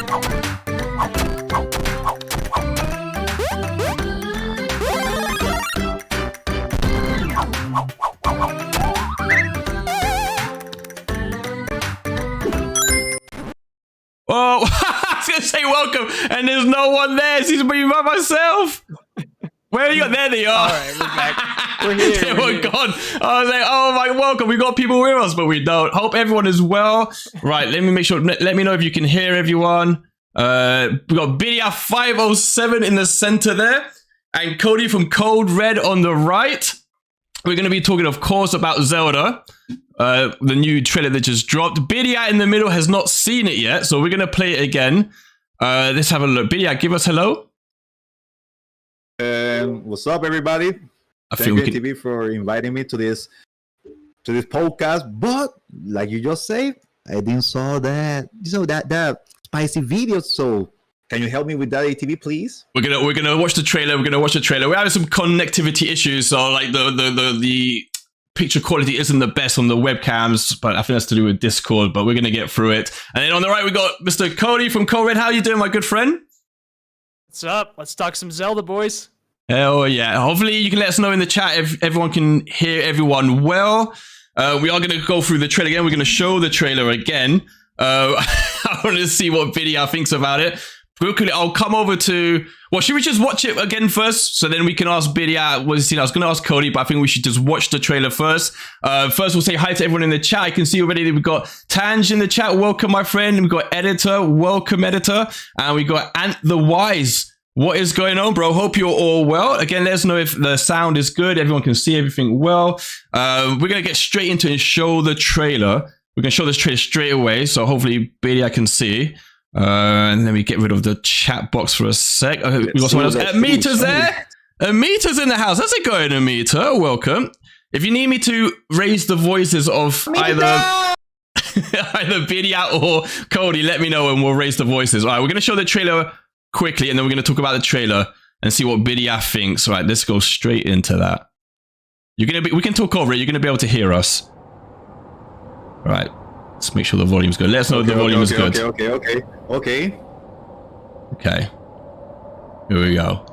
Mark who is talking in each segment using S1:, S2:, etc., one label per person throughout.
S1: Oh, I was going to say welcome, and there's no one there. It's me by myself. Where are you? There they are.
S2: All right, we're back. We're here.
S1: They were gone. I was like, oh my, welcome. We got people with us, but we don't. Hope everyone is well. Right, let me make sure. Let me know if you can hear everyone. We got Birria 507 in the center there, and Kody from Kodred on the right. We're going to be talking, of course, about Zelda. The new trailer that just dropped. Birria in the middle has not seen it yet, so we're going to play it again. Let's have a look. Birria, give us hello.
S3: What's up, everybody? Thank you, TV, for inviting me to this podcast. But like you just said, I didn't saw that that spicy video. So can you help me with that, ATV, please? We're
S1: gonna watch the trailer. We're having some connectivity issues, so like the picture quality isn't the best on the webcams, but I think that's to do with Discord. But we're gonna get through it. And then on the right, we got Mr. Kody from Kodred. How you doing, my good friend?
S2: What's up? Let's talk some Zelda, boys.
S1: Hell yeah. Hopefully you can let us know in the chat if everyone can hear everyone well. We are going to go through the trailer again. We're going to show the trailer again. I want to see what Birria thinks about it. Quickly, I'll come over to... Well, should we just watch it again first? So then we can ask Birria what he's seen. I was going to ask Kody, but I think we should just watch the trailer first. First, we'll say hi to everyone in the chat. I can see already that we've got Tanj in the chat. Welcome, my friend. We've got Editor. Welcome, Editor. And we got Ant the Wise. What is going on, bro? Hope you're all well. Again, let us know if the sound is good. Everyone can see everything well. We're going to get straight into it and show the trailer. We're going to show this trailer straight away. So hopefully Birria can see. And then we get rid of the chat box for a sec. We got someone else. Amita's there. Amita's in the house. How's it going, Amita? Welcome. If you need me to raise the voices of either Birria or Kody, let me know and we'll raise the voices. All right, we're going to show the trailer quickly, and then we're going to talk about the trailer and see what Birria thinks. All right, let's go straight into that. We can talk over it. You're going to be able to hear us. All right, let's make sure the volume's good. Let us know if the volume is good.
S3: Okay.
S1: Here we go.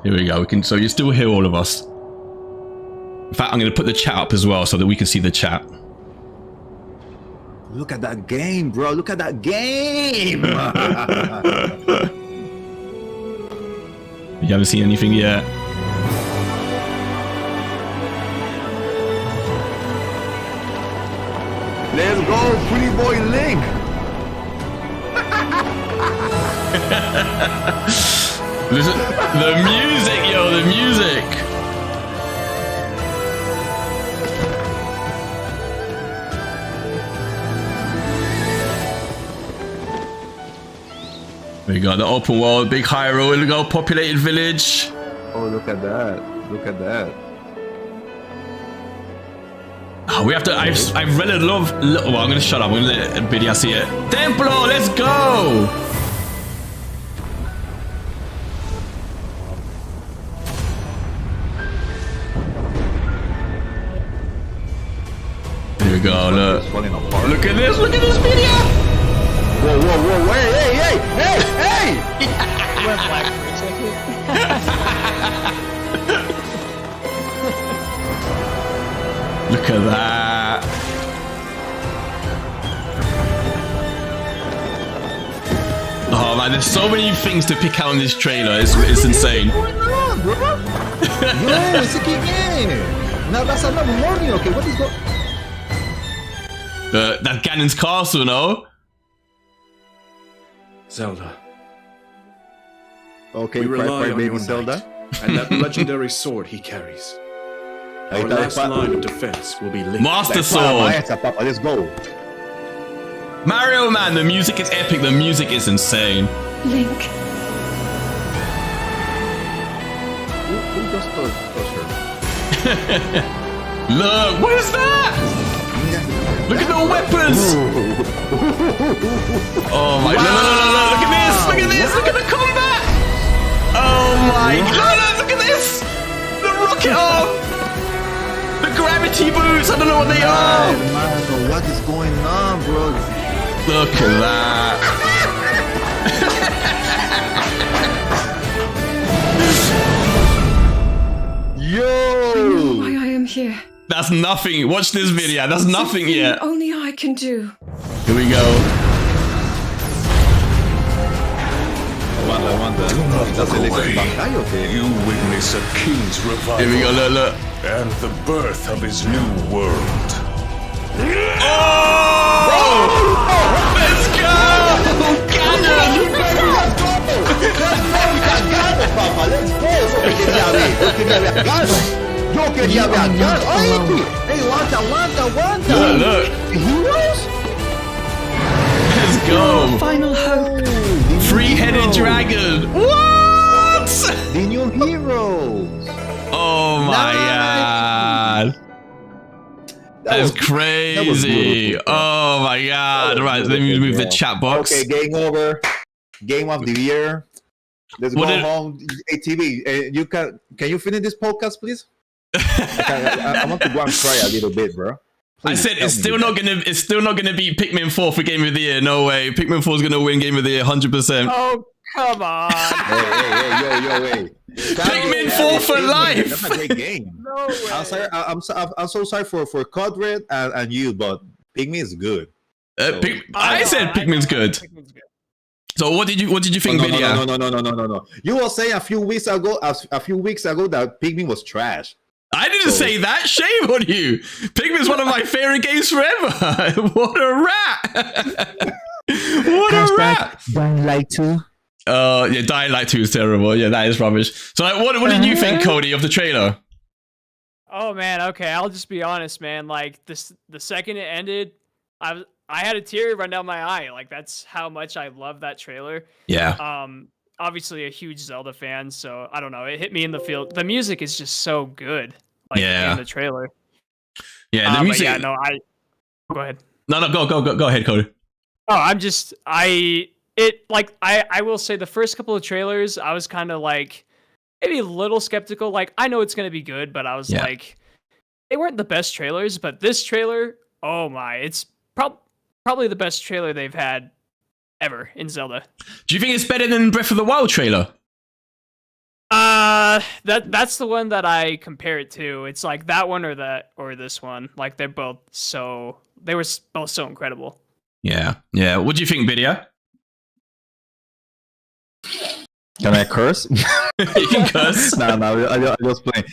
S1: So you still hear all of us. In fact, I'm going to put the chat up as well so that we can see the chat.
S3: Look at that game, bro. Look at that game.
S1: You haven't seen anything yet?
S3: Let's go, pretty boy Link.
S1: Listen, the music, yo, the music. We got the open world, big Hyrule, we got populated village.
S3: Oh, look at that. Look at that.
S1: Oh, we have to, I've read a lot of, well, I'm going to shut up. I'm going to let Birria see it. Templo, let's go. Here we go, look. Look at this video.
S3: Whoa, hey!
S2: Went black for a second.
S1: Look at that. Oh man, there's so many things to pick out in this trailer. It's insane.
S3: What's going on, bro? Yo, esse quem é? Nada morning, okay? What is going?
S1: That Ganon's castle, no?
S4: Zelda.
S3: Okay,
S4: we rely on your
S3: Zelda.
S4: knight, and that legendary sword he carries. Our last line of defense will be Link.
S1: Master Sword!
S3: Let's go.
S1: Mario, man, the music is epic. The music is insane.
S5: Link.
S3: Who just touched her?
S1: Look, what is that? Look at the weapons! Oh my god, no, look at this, look at the combat! Oh my god, look at this! The rocket arm! The gravity boots, I don't know what they are!
S3: Man, what is going on, bro?
S1: Look at that! That's nothing. Watch this video. That's nothing yet.
S5: Only I can do.
S1: Here we go.
S3: I wonder. That's a little Bankai, okay?
S6: You witness a king's revival.
S1: Here we go. Look.
S6: And the birth of his new world.
S1: Oh! Let's go! Cannon!
S3: Let's go! Yo quería ver a Gano. Hey, aguanta.
S1: Look.
S3: Heroes?
S1: Let's go.
S5: Final hope.
S1: Three-headed dragon. What?
S3: The new heroes.
S1: Oh my god. That's crazy. Oh my god. Right, let me move the chat box.
S3: Okay, game over. Game of the year. Let's go home. Hey, TV, can you finish this podcast, please? I want to go and cry a little bit, bro. Please,
S1: I said it's still not gonna beat Pikmin 4 for Game of the Year. No way. Pikmin 4 is gonna win Game of the Year 100%.
S2: Oh, come on.
S3: Hey.
S1: Pikmin 4 for life.
S3: That's a great game.
S2: No way.
S3: I'm sorry. I'm so sorry for Kodred and you, but Pikmin is good.
S1: I said Pikmin's good. So what did you think, Birria?
S3: No. You were saying a few weeks ago that Pikmin was trash.
S1: I didn't say that. Shame on you. Pikmin's one of my favorite games forever. What a rat. What a rat.
S3: Dying Light 2.
S1: Yeah, Dying Light 2 is terrible. Yeah, that is rubbish. So like, what did you think, Kody, of the trailer?
S2: Oh man, okay, I'll just be honest, man. Like the second it ended, I had a tear run down my eye. Like that's how much I love that trailer.
S1: Yeah.
S2: Obviously a huge Zelda fan, so I don't know. It hit me in the field. The music is just so good. Like in the trailer.
S1: Yeah, the music.
S2: Yeah, no, go ahead.
S1: No, go ahead, Kody.
S2: Oh, I will say the first couple of trailers, I was kind of like maybe a little skeptical. Like I know it's gonna be good, but I was like, they weren't the best trailers. But this trailer, oh my, it's probably the best trailer they've had ever in Zelda.
S1: Do you think it's better than Breath of the Wild trailer?
S2: That's the one that I compare it to. It's like that one or this one. Like they were both so incredible.
S1: Yeah. What do you think, Birria?
S3: Can I curse?
S1: You can curse.
S3: No, I just playing.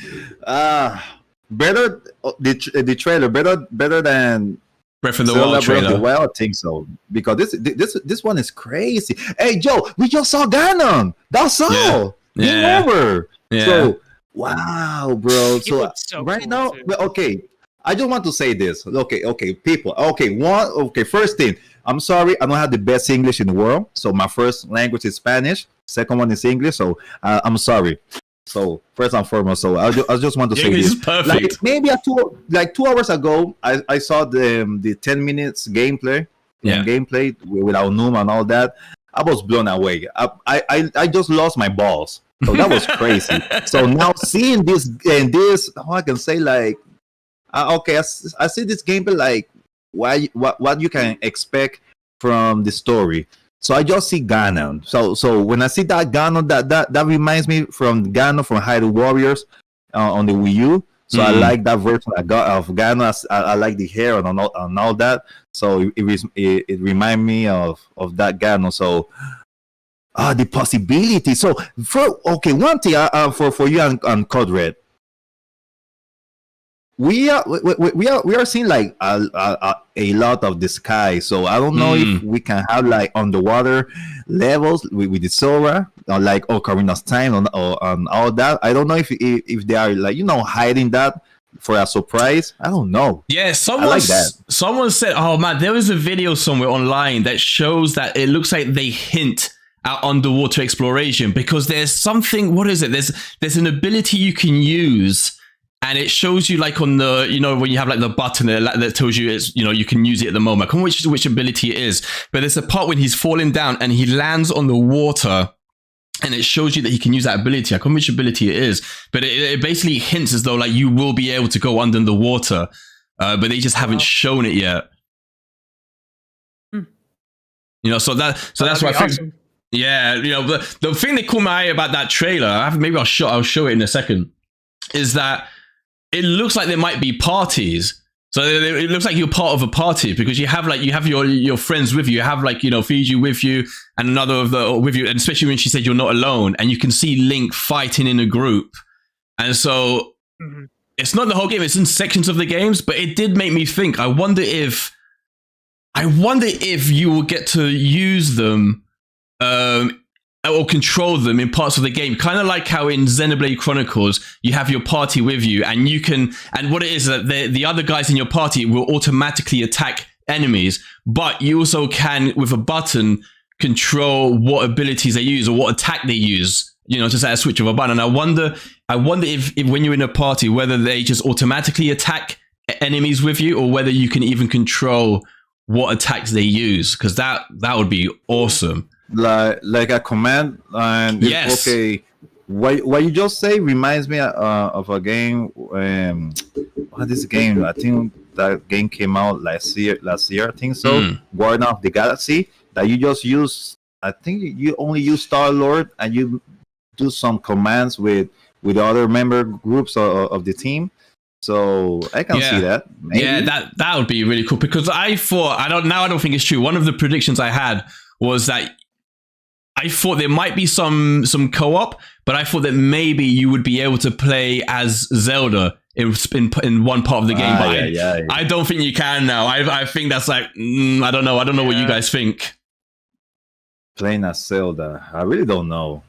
S3: Better the trailer better than
S1: Breath of the Wild trailer.
S3: Well, I think so because this one is crazy. Hey Joe, we just saw Ganon. That's all. Game over.
S1: Yeah.
S3: So wow, bro. So right
S2: cool
S3: now,
S2: too.
S3: okay. I just want to say this. Okay, people. Okay, first thing. I'm sorry, I don't have the best English in the world. So my first language is Spanish. Second one is English. So I'm sorry. So first and foremost, so I just want to say
S1: English
S3: this.
S1: is perfect.
S3: Like maybe 2 hours ago, I saw the 10 minutes gameplay.
S1: Yeah.
S3: Gameplay without Noom and all that. I was blown away. I just lost my balls. So that was crazy. So now seeing this and this, how I can say like, okay, I see this gameplay like what you can expect from the story. So I just see Ganon. So when I see that Ganon, that reminds me from Ganon from Hyrule Warriors on the Wii U. So I like that version I got of Ganon. I like the hair and all that. So it reminds me of that Ganon. So the possibility. So one thing for you and Kodred. We are seeing like a lot of the sky, so I don't know if we can have like underwater levels with the Sora, or like Ocarina of Time or all that. I don't know if they are like hiding that for a surprise. I don't know.
S1: Yeah, someone said, oh man, there was a video somewhere online that shows that it looks like they hint at underwater exploration because there's something. What is it? There's an ability you can use. And it shows you like on the, when you have like the button that tells you it's, you can use it at the moment. I can't remember which ability it is, but there's a part when he's falling down and he lands on the water and it shows you that he can use that ability. I can't remember which ability it is, but it basically hints as though like you will be able to go under the water, but they just haven't shown it yet. So that's why I think,
S2: awesome.
S1: Yeah, the thing that caught my eye about that trailer, maybe I'll show it in a second, is that it looks like there might be parties. So it looks like you're part of a party because you have your friends with you. You have Fiji with you and another with you, and especially when she said you're not alone, and you can see Link fighting in a group. And so it's not the whole game; it's in sections of the games. But it did make me think. I wonder if you will get to use them or control them in parts of the game, kind of like how in Xenoblade Chronicles you have your party with you, and you can. And what it is that the other guys in your party will automatically attack enemies, but you also can, with a button, control what abilities they use or what attack they use. Just at a switch of a button. And I wonder if when you're in a party, whether they just automatically attack enemies with you, or whether you can even control what attacks they use, because that would be awesome.
S3: Like a command, and
S1: yes.
S3: Okay. What you just say reminds me of a game. What is the game? I think that game came out last year. I think so. Guardian of the Galaxy. That you just use. I think you only use Star-Lord, and you do some commands with other member groups of the team. So I can see that. Maybe.
S1: Yeah, that would be really cool, because I don't think it's true. One of the predictions I had was that I thought there might be some co-op, but I thought that maybe you would be able to play as Zelda in one part of the game. But I don't think you can now. I think that's like, I don't know. I don't know what you guys think.
S3: Playing as Zelda, I really don't know.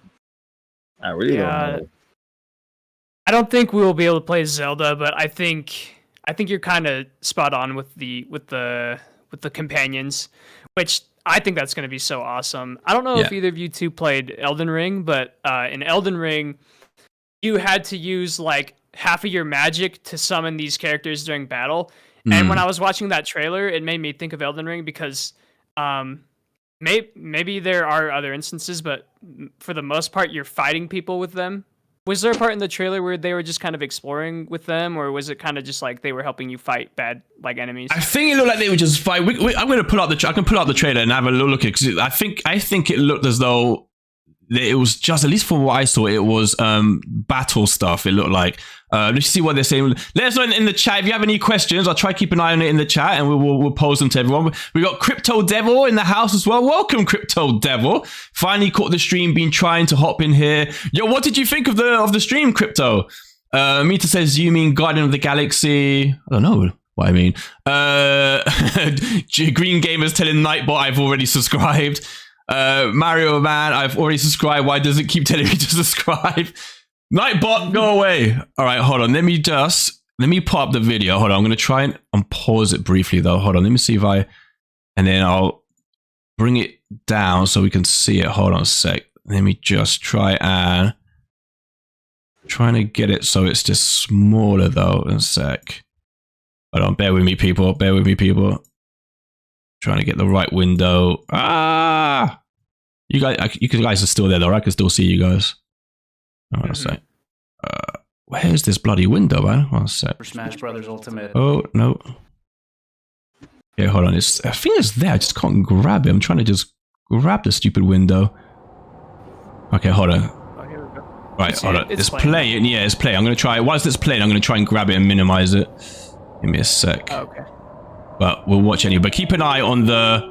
S3: I really don't know.
S2: I don't think we will be able to play Zelda, but I think you're kind of spot on with the companions, which I think that's going to be so awesome. I don't know if either of you two played Elden Ring, but in Elden Ring, you had to use like half of your magic to summon these characters during battle. And when I was watching that trailer, it made me think of Elden Ring, because maybe there are other instances, but for the most part, you're fighting people with them. Was there a part in the trailer where they were just kind of exploring with them, or was it kind of just like they were helping you fight bad enemies?
S1: I think it looked like they were just fight. I'm going to pull out I can pull out the trailer and have a little look at it, because I think it looked as though it was just, at least from what I saw, it was battle stuff. It looked like. Let's see what they're saying. Let us know in the chat if you have any questions. I'll try to keep an eye on it in the chat, and we'll pose them to everyone. We got Crypto Devil in the house as well. Welcome, Crypto Devil. Finally caught the stream. Been trying to hop in here. Yo, what did you think of the stream, Crypto? Mita says, you mean Guardian of the Galaxy? I don't know what I mean. Green Gamer's telling Nightbot I've already subscribed. Mario Man, I've already subscribed. Why does it keep telling me to subscribe? Nightbot, go away. All right, hold on. Let me put up the video. Hold on. I'm going to try and unpause it briefly, though. Hold on. Let me see if and then I'll bring it down so we can see it. Hold on a sec. Let me just trying to get it so it's just smaller, though. In a sec. Hold on. Bear with me, people. Trying to get the right window. You guys are still there, though. I can still see you guys. Hold on a sec. Where's this bloody window, man? One sec.
S7: For Smash Brothers Ultimate.
S1: Oh, no. Yeah, hold on. I think it's there. I just can't grab it. I'm trying to just grab the stupid window. Okay, hold on.
S2: Oh, here we go.
S1: Right, hold on. It's playing. Yeah, it's playing. I'm going to try. Whilst it's playing, I'm going to try and grab it and minimize it. Give me a sec.
S2: Oh, okay.
S1: But we'll watch anyway. But keep an eye on the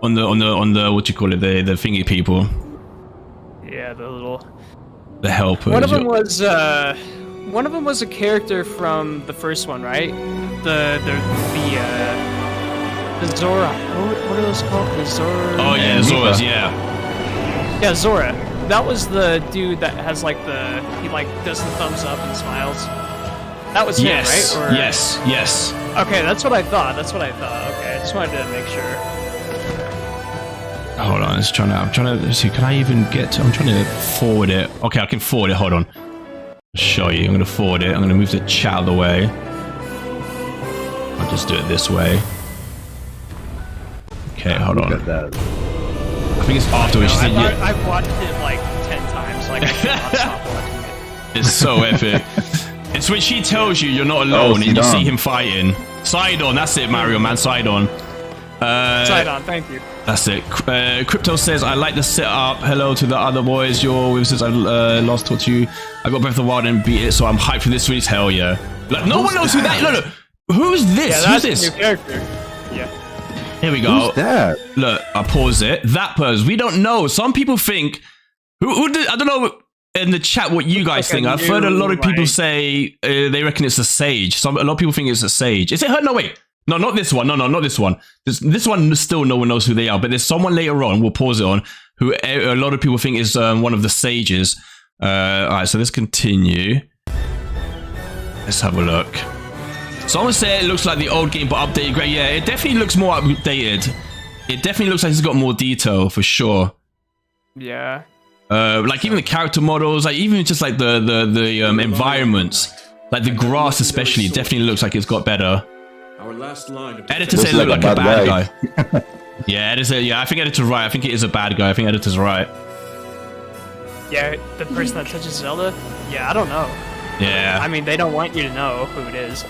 S1: what you call it, the thingy people.
S2: Yeah,
S1: the helpers.
S2: One of them was a character from the first one, right? The Zora. What are those called? The Zora.
S1: Oh yeah, Zora's, yeah.
S2: Yeah, Zora. That was the dude that has he does the thumbs up and smiles. That was him, right? Or...
S1: Yes.
S2: Okay, that's what I thought. Okay, I just wanted to make sure.
S1: Hold on, I'm trying to see. Can I even get to? I'm trying to forward it. Okay, I can forward it. Hold on. I'll show you. I'm going to forward it. I'm going to move the chat out of the way. I'll just do it this way. Okay, hold on.
S3: That.
S1: I think it's afterwards.
S2: I've watched it like 10 times. Like I cannot stop watching it.
S1: It's so epic. It's when she tells you you're not alone and you see him fighting. Sidon, that's it, Mario Man. Sidon.
S2: Sidon, thank you.
S1: That's it. Crypto says, I like the setup. Hello to the other boys. You're with since I last talked to you. I got Breath of the Wild and beat it, so I'm hyped for this release. Hell yeah. Like, no one knows who that is. No. Who's this?
S2: Yeah,
S1: Who's
S2: that's
S1: this?
S2: a new character. Yeah.
S1: Here we go.
S3: Who's that?
S1: Look, I pause it. That person. We don't know. Some people think... Who did, I don't know in the chat what you guys think. I've heard a lot of people say they reckon it's a sage. A lot of people think it's a sage. Is it her? No, wait. No, not this one. No, not this one. This one, still no one knows who they are. But there's someone later on, we'll pause it on, who a lot of people think is one of the sages. All right, so let's continue. Let's have a look. Someone said it looks like the old game, but updated. Great, yeah, it definitely looks more updated. It definitely looks like it's got more detail for sure.
S2: Yeah.
S1: Like even the character models, like even just like the environments, like the grass especially, it definitely looks like it's got better.
S4: Our last line of
S1: Editor said it looked like a bad guy. Yeah, editor. Yeah, I think editor's right. I think it is a bad guy. I think editor's right.
S2: Yeah, the person that touches Zelda? Yeah, I don't know.
S1: Yeah.
S2: I mean, they don't want you to know who it is.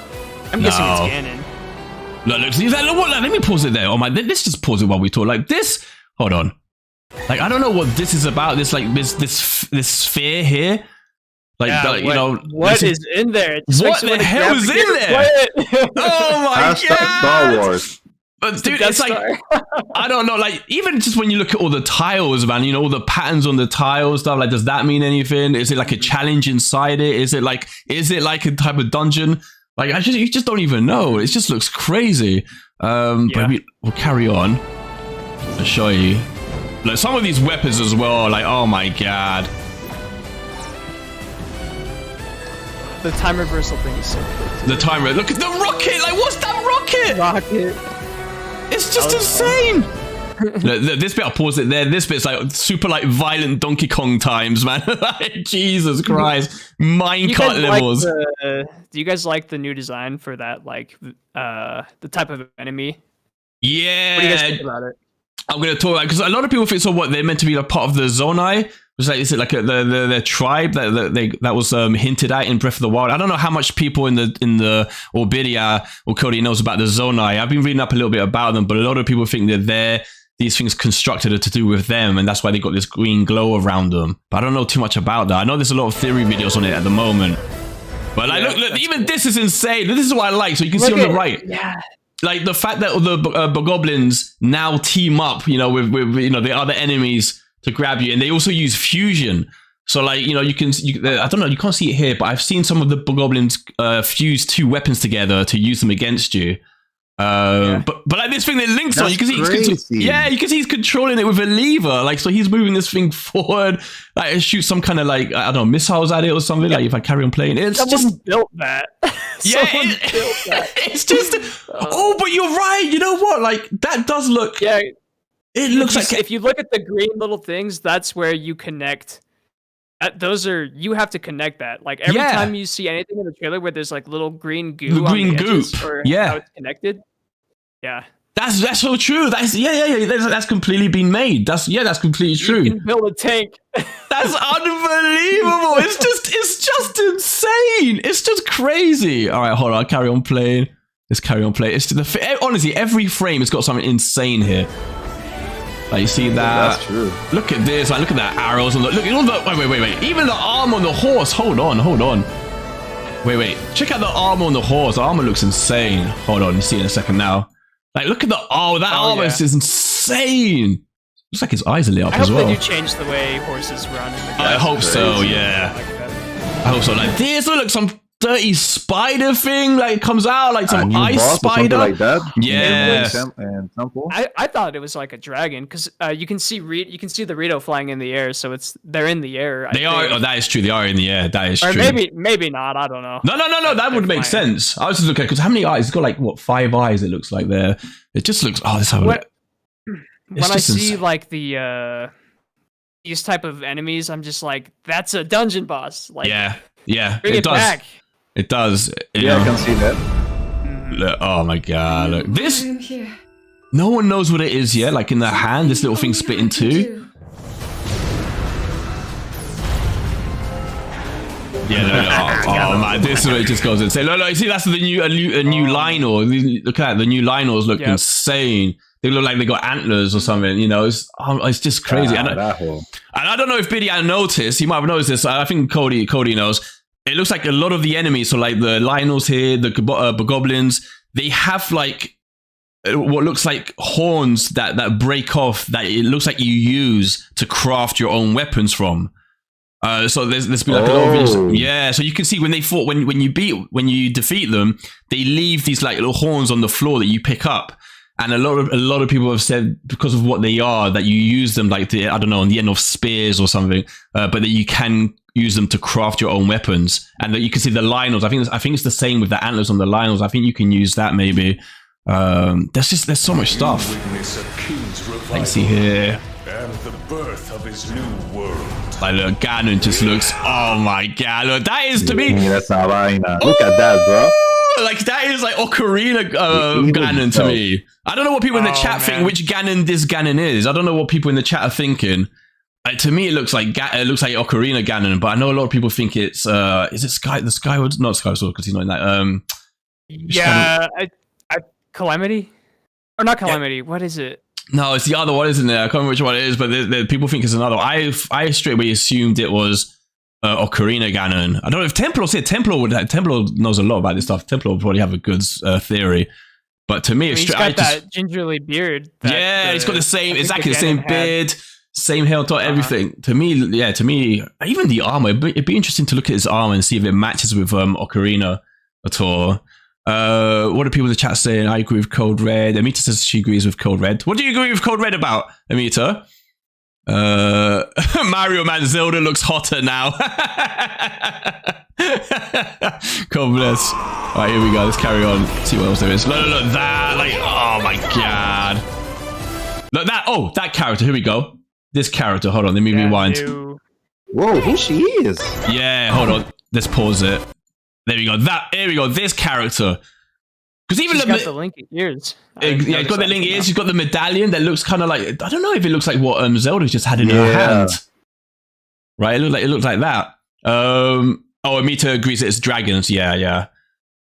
S2: I'm guessing it's canon.
S1: Look, let me pause it there. Oh my, let's just pause it while we talk. Like this, hold on. Like, I don't know what this is about. This, like, this sphere here. Like,
S2: Yeah,
S1: you know.
S2: what is in there? It just
S1: What
S2: makes you
S1: the
S2: wanna
S1: hell
S2: grab
S1: is
S2: the
S1: in
S2: game and
S1: there?
S2: play it.
S1: Oh my
S3: Hashtag
S1: god.
S3: Star Wars.
S1: But dude, it's like, I don't know, like, even just when you look at all the tiles, man, you know, all the patterns on the tiles, stuff, like, does that mean anything? Is it like a challenge inside it? Is it like a type of dungeon? Like, you just don't even know. It just looks crazy. But we'll carry on. I'll show you. Like, some of these weapons as well, like, oh my god.
S2: The time reversal thing is so cool.
S1: The timer, look at the rocket! Like, what's that rocket?
S2: Rocket.
S1: It's just insane! Look, this bit, I'll pause it there. This bit's like super like violent Donkey Kong times, man. Like, Jesus Christ. Minecart levels.
S2: Do you guys like the new design for that, like, the type of enemy?
S1: Yeah.
S2: What do you guys think about it?
S1: I'm going to talk about, because a lot of people think, so what, they're meant to be like part of the Zonai? Was like, is it like the tribe that was hinted at in Breath of the Wild? I don't know how much people in the or Birria or Kody knows about the Zonai. I've been reading up a little bit about them, but a lot of people think that these things constructed to do with them, and that's why they got this green glow around them. But I don't know too much about that. I know there's a lot of theory videos on it at the moment. But like, look, even this is insane. This is what I like. So you can see on the right.
S2: Yeah.
S1: Like the fact that the bogoblins now team up, you know, with you know the other enemies to grab you, and they also use fusion. So like, you know, I don't know, you can't see it here, but I've seen some of the bogoblins fuse two weapons together to use them against you. But like this thing that links on, you can see you can see he's controlling it with a lever. Like, so he's moving this thing forward, like shoot some kind of like, I don't know, missiles at it or something. Like if I carry on playing, it's
S2: Someone built that.
S1: Yeah, it's just. Oh, but you're right. You know what? Like that does look.
S2: Yeah,
S1: it looks like
S2: if you look at the green little things, that's where you connect. You have to connect that. Like every time you see anything in the trailer where there's like little green goo,
S1: green
S2: on the edges,
S1: goop,
S2: or how it's connected. Yeah,
S1: that's so true. That's that's completely been made. That's completely true.
S2: You can build a tank.
S1: That's unbelievable. It's just insane. It's just crazy. All right, hold on. I'll carry on playing. Let's carry on playing. Honestly, every frame has got something insane here. Like, you see that?
S3: That's true.
S1: Look at this. Like, look at that arrows. And look at all the... Wait. Even the arm on the horse. Hold on. Wait. Check out the armor on the horse. The armor looks insane. Hold on. You see it in a second now. Like, look at the... Oh, that armor is insane. Looks like his eyes are lit up as well.
S2: I hope they do change the way horses run.
S1: I hope so, yeah. I hope so. Like, this looks some dirty spider thing, like it comes out like some ice spider
S3: like that.
S1: Yeah.
S3: And
S2: I thought it was like a dragon because you can see the Rito flying in the air, so they're in the air.
S1: They are. Oh, that is true. They are in the air. That is
S2: or
S1: true.
S2: Maybe not. I don't know.
S1: No. That would make sense. I was just looking because how many eyes? It's got like what 5 eyes. It looks like there. It just looks. Oh, let's have a look.
S2: When I see like the these type of enemies, I'm just like, that's a dungeon boss. Like,
S1: yeah,
S2: bring it
S1: does.
S2: back.
S1: It does.
S3: Yeah, I can see that.
S1: Look, oh my god! Look, this. No one knows what it is yet. Like in the hand, this little thing split in two. Yeah, no. Oh man, this is where it just goes insane. Look, you see, that's the new Lionel. Look at that, the new Lionels look insane. they look like they got antlers or something. You know, it's just crazy. And I don't know if Birria noticed. He might have noticed this. I think Kody knows. It looks like a lot of the enemies, so like the Lionels here, the goblins, they have like what looks like horns that break off, that it looks like you use to craft your own weapons from. So there's been like a lot of videos. Yeah, so you can see when they fought, when you defeat them, they leave these like little horns on the floor that you pick up. And a lot of people have said because of what they are, that you use them like I don't know, on the end of spears or something, but that you can use them to craft your own weapons. And that you can see the Lionels. I think it's the same with the antlers on the Lionels. I think you can use that maybe. There's so much stuff. Let's see here.
S6: And the birth of his new world.
S1: Like look, Ganon just looks. Oh my god! Look, that is to me.
S3: Look at that, bro.
S1: Like that is like Ocarina Ganon to me. I don't know what people in the chat think which Ganon this Ganon is. I don't know what people in the chat are thinking. To me, it looks like Ocarina Ganon, but I know a lot of people think it's is it the Skyward? Not Skyward Sword because he's not in that.
S2: Yeah, Calamity, or not Calamity? Yeah. What is it?
S1: No, it's the other one, isn't it? I can't remember which one it is, but people think it's another one. I straight away assumed it was Ocarina Ganon. I don't know if Templar knows a lot about this stuff. Templar would probably have a good theory. But to me,
S2: he's got that gingerly beard.
S1: He's got the same, exactly the same beard, same hair on top, everything. To me, even the armor. It'd be interesting to look at his armor and see if it matches with Ocarina at all. What are people in the chat saying? I agree with Kodred. Amita says she agrees with Kodred. What do you agree with Kodred about, Amita? Mario Man Zelda looks hotter now. God bless. Alright, here we go. Let's carry on. See what else there is. Look, that. Like, oh my god. Look, that. Oh, that character. Here we go. This character. Hold on. Let me rewind.
S3: Whoa, who she is?
S1: Yeah, hold on. Let's pause it. There we go. Here we go. This character. Because even
S2: she's got the Link ears.
S1: Yeah, he's got the Link ears. She's got the medallion that looks kind of like, I don't know if it looks like what Zelda just had in her hand. Right? It looked like that. Oh, Amita agrees that it's dragons. Yeah.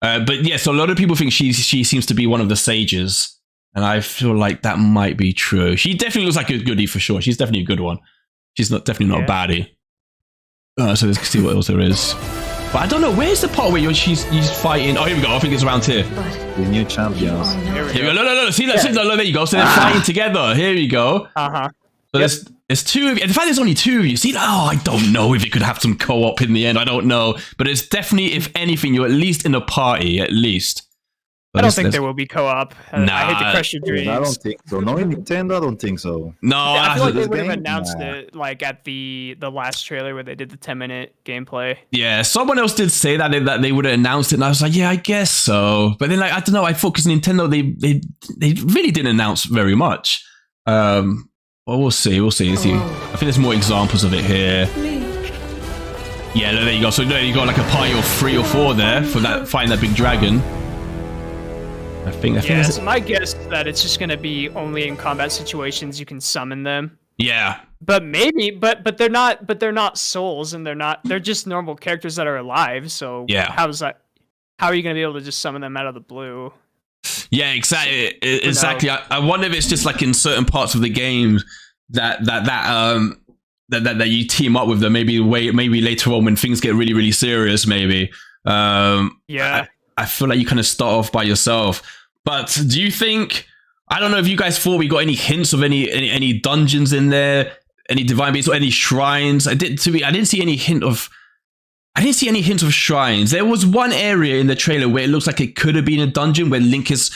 S1: But yeah, so a lot of people think she seems to be one of the sages, and I feel like that might be true. She definitely looks like a goodie for sure. She's definitely a good one. She's definitely not a baddie. So let's see what else there is. But I don't know, where's the part where he's fighting? Oh, here we go. I think it's around here.
S3: The new champions.
S1: Here we go. No. See that? There you go. So they're fighting together. Here we go. So there's two of you. In fact, there's only two of you. See, I don't know if it could have some co-op in the end. I don't know. But it's definitely, if anything, you're at least in a party, at least.
S2: I don't think there will be co-op. Nah, I hate to crush your dreams.
S3: I don't think so. No, Nintendo, I don't think so.
S1: No,
S2: I feel like they would have announced it like at the last trailer where they did the 10-minute gameplay.
S1: Yeah, someone else did say that they would have announced it, and I was like, yeah, I guess so. But then, like, I don't know. I thought because Nintendo they really didn't announce very much. Well, we'll see. Let's see. I think there's more examples of it here. Yeah, there you go. So there you got like a party of 3 or 4 there for that fighting that big dragon. I think
S2: so my guess is that it's just going to be only in combat situations you can summon them.
S1: Yeah.
S2: But maybe, but they're not souls, and they're just normal characters that are alive. So
S1: yeah.
S2: How are you going to be able to just summon them out of the blue?
S1: Yeah, exactly. Exactly. I wonder if it's just like in certain parts of the game that you team up with them. Maybe later on when things get really, really serious, maybe.
S2: Yeah.
S1: I feel like you kind of start off by yourself. But do you think, I don't know if you guys thought we got any hints of any dungeons in there, any divine beasts or any shrines. I didn't see any hint of shrines. There was one area in the trailer where it looks like it could have been a dungeon where Link is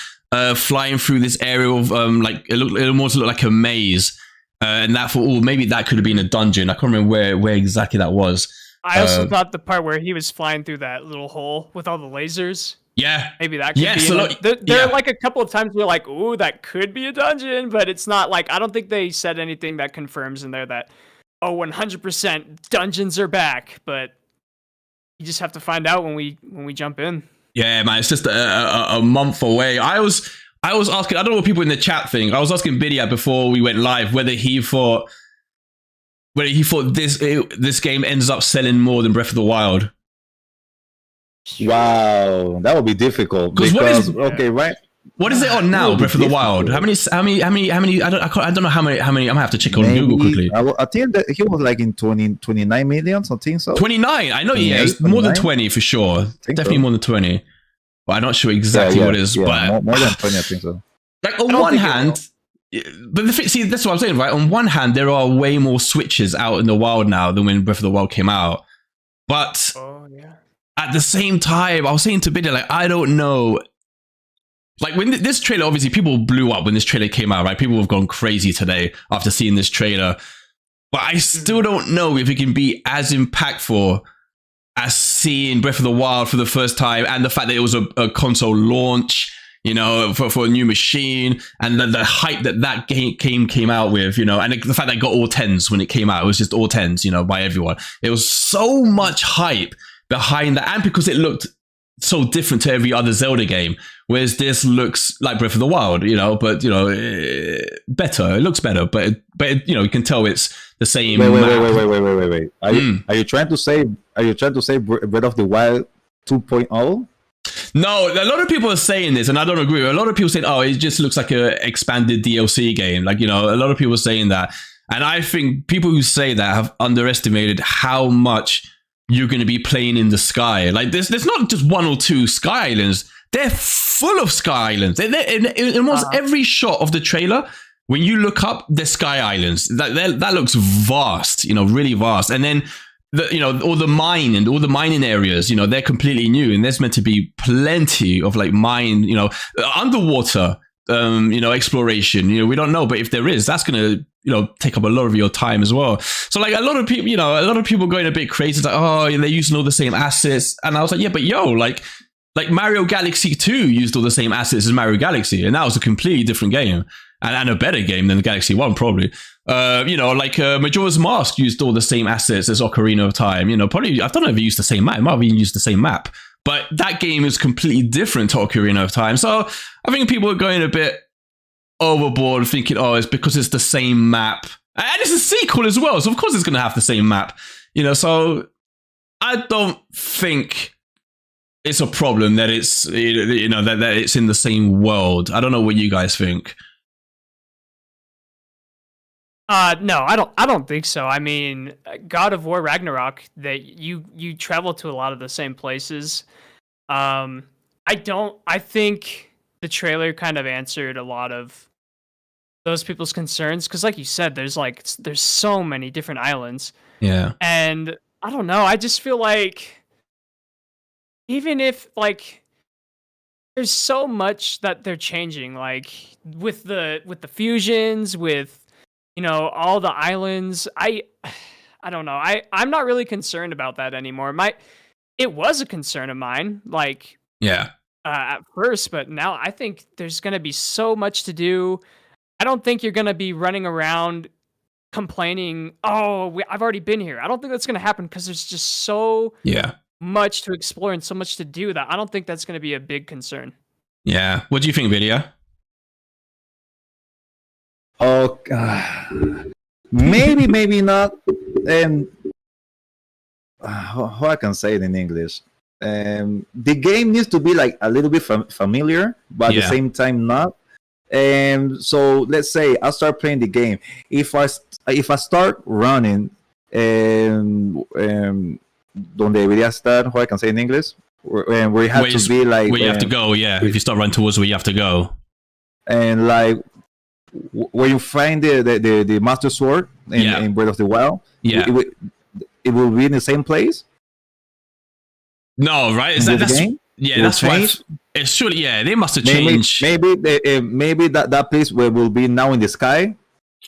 S1: flying through this area of like it almost looked like a maze. And that maybe that could have been a dungeon. I can't remember where exactly that was.
S2: I also thought the part where he was flying through that little hole with all the lasers.
S1: Yeah.
S2: Maybe that could be. There are like a couple of times where like, ooh, that could be a dungeon, but it's not like, I don't think they said anything that confirms in there that, 100% dungeons are back, but you just have to find out when we jump in.
S1: Yeah, man, it's just a month away. I was asking, I don't know what people in the chat think. I was asking Birria before we went live whether he thought this game ends up selling more than Breath of the Wild.
S3: Wow, that would be difficult because right
S1: What is it on now? Breath of the Wild. How many? I don't know how many. I'm gonna have to check on Google quickly.
S3: I think that he was like in 29 million, something so.
S1: 29. I know. Yeah, it's more than 20 for sure. Definitely more than 20. But I'm not sure exactly what it is. But
S3: more than 20, I think so.
S1: Like on one hand, but see, that's what I'm saying, right? On one hand, there are way more Switches out in the wild now than when Breath of the Wild came out. But at the same time, I was saying to Birria, like, I don't know. Like when this trailer, obviously people blew up when this trailer came out, right? People have gone crazy today after seeing this trailer. But I still don't know if it can be as impactful as seeing Breath of the Wild for the first time, and the fact that it was a console launch, you know, for a new machine, and the hype that game came out with, you know, and the fact that it got all 10s when it came out. It was just all 10s, you know, by everyone. It was so much hype behind that, and because it looked so different to every other Zelda game, whereas this looks like Breath of the Wild, you know, but you know, better. It looks better, but you know, you can tell it's the same.
S3: Wait. Are you trying to say Breath of the Wild 2.0?
S1: No, a lot of people are saying this, and I don't agree. A lot of people saying, "Oh, it just looks like a expanded DLC game." Like, you know, a lot of people are saying that, and I think people who say that have underestimated how much you're going to be playing in the sky. Like, there's not just one or two Sky Islands. They're full of Sky Islands. They're in almost every shot of the trailer. When you look up, the Sky Islands. That looks vast, you know, really vast. And then, you know, all the mining areas, you know, they're completely new. And there's meant to be plenty of like you know, underwater, you know, exploration. You know, we don't know, but if there is, that's going to, you know, take up a lot of your time as well. So like a lot of people, you know, going a bit crazy. It's like, oh, they're using all the same assets. And I was like, yeah, but like Mario Galaxy 2 used all the same assets as Mario Galaxy. And that was a completely different game and a better game than the Galaxy 1, probably. You know, like Majora's Mask used all the same assets as Ocarina of Time. You know, probably, I don't know if it used the same map. It might have even used the same map. But that game is completely different to Ocarina of Time. So I think people are going a bit overboard thinking, oh, it's because it's the same map. And it's a sequel as well. So of course it's going to have the same map. You know, so I don't think it's a problem that it's, you know, that it's in the same world. I don't know what you guys think.
S2: No, I don't think so. I mean, God of War Ragnarok, that you travel to a lot of the same places. I think the trailer kind of answered a lot of those people's concerns, because like you said, there's so many different islands.
S1: Yeah.
S2: And I don't know, I just feel like even if like there's so much that they're changing, like with the fusions, with, you know, all the islands, I don't know. I'm not really concerned about that anymore. It was a concern of mine, like,
S1: yeah,
S2: at first, but now I think there's going to be so much to do. I don't think you're going to be running around complaining, oh, I've already been here. I don't think that's going to happen, because there's just so much to explore and so much to do that I don't think that's going to be a big concern. Yeah.
S1: What do you think, Birria?
S3: Oh, maybe not. How I can say it in English? The game needs to be like a little bit familiar, but at the same time not. So let's say I start playing the game. If I start running, donde debería estar? How I can say in English? Where you have to be like
S1: where you have to go. Yeah, if you start running towards where you have to go,
S3: and like where you find the Master Sword in Breath of the Wild, it will be in the same place.
S1: No, right? That's why it's surely they must have changed.
S3: Maybe that place where will be now in the sky.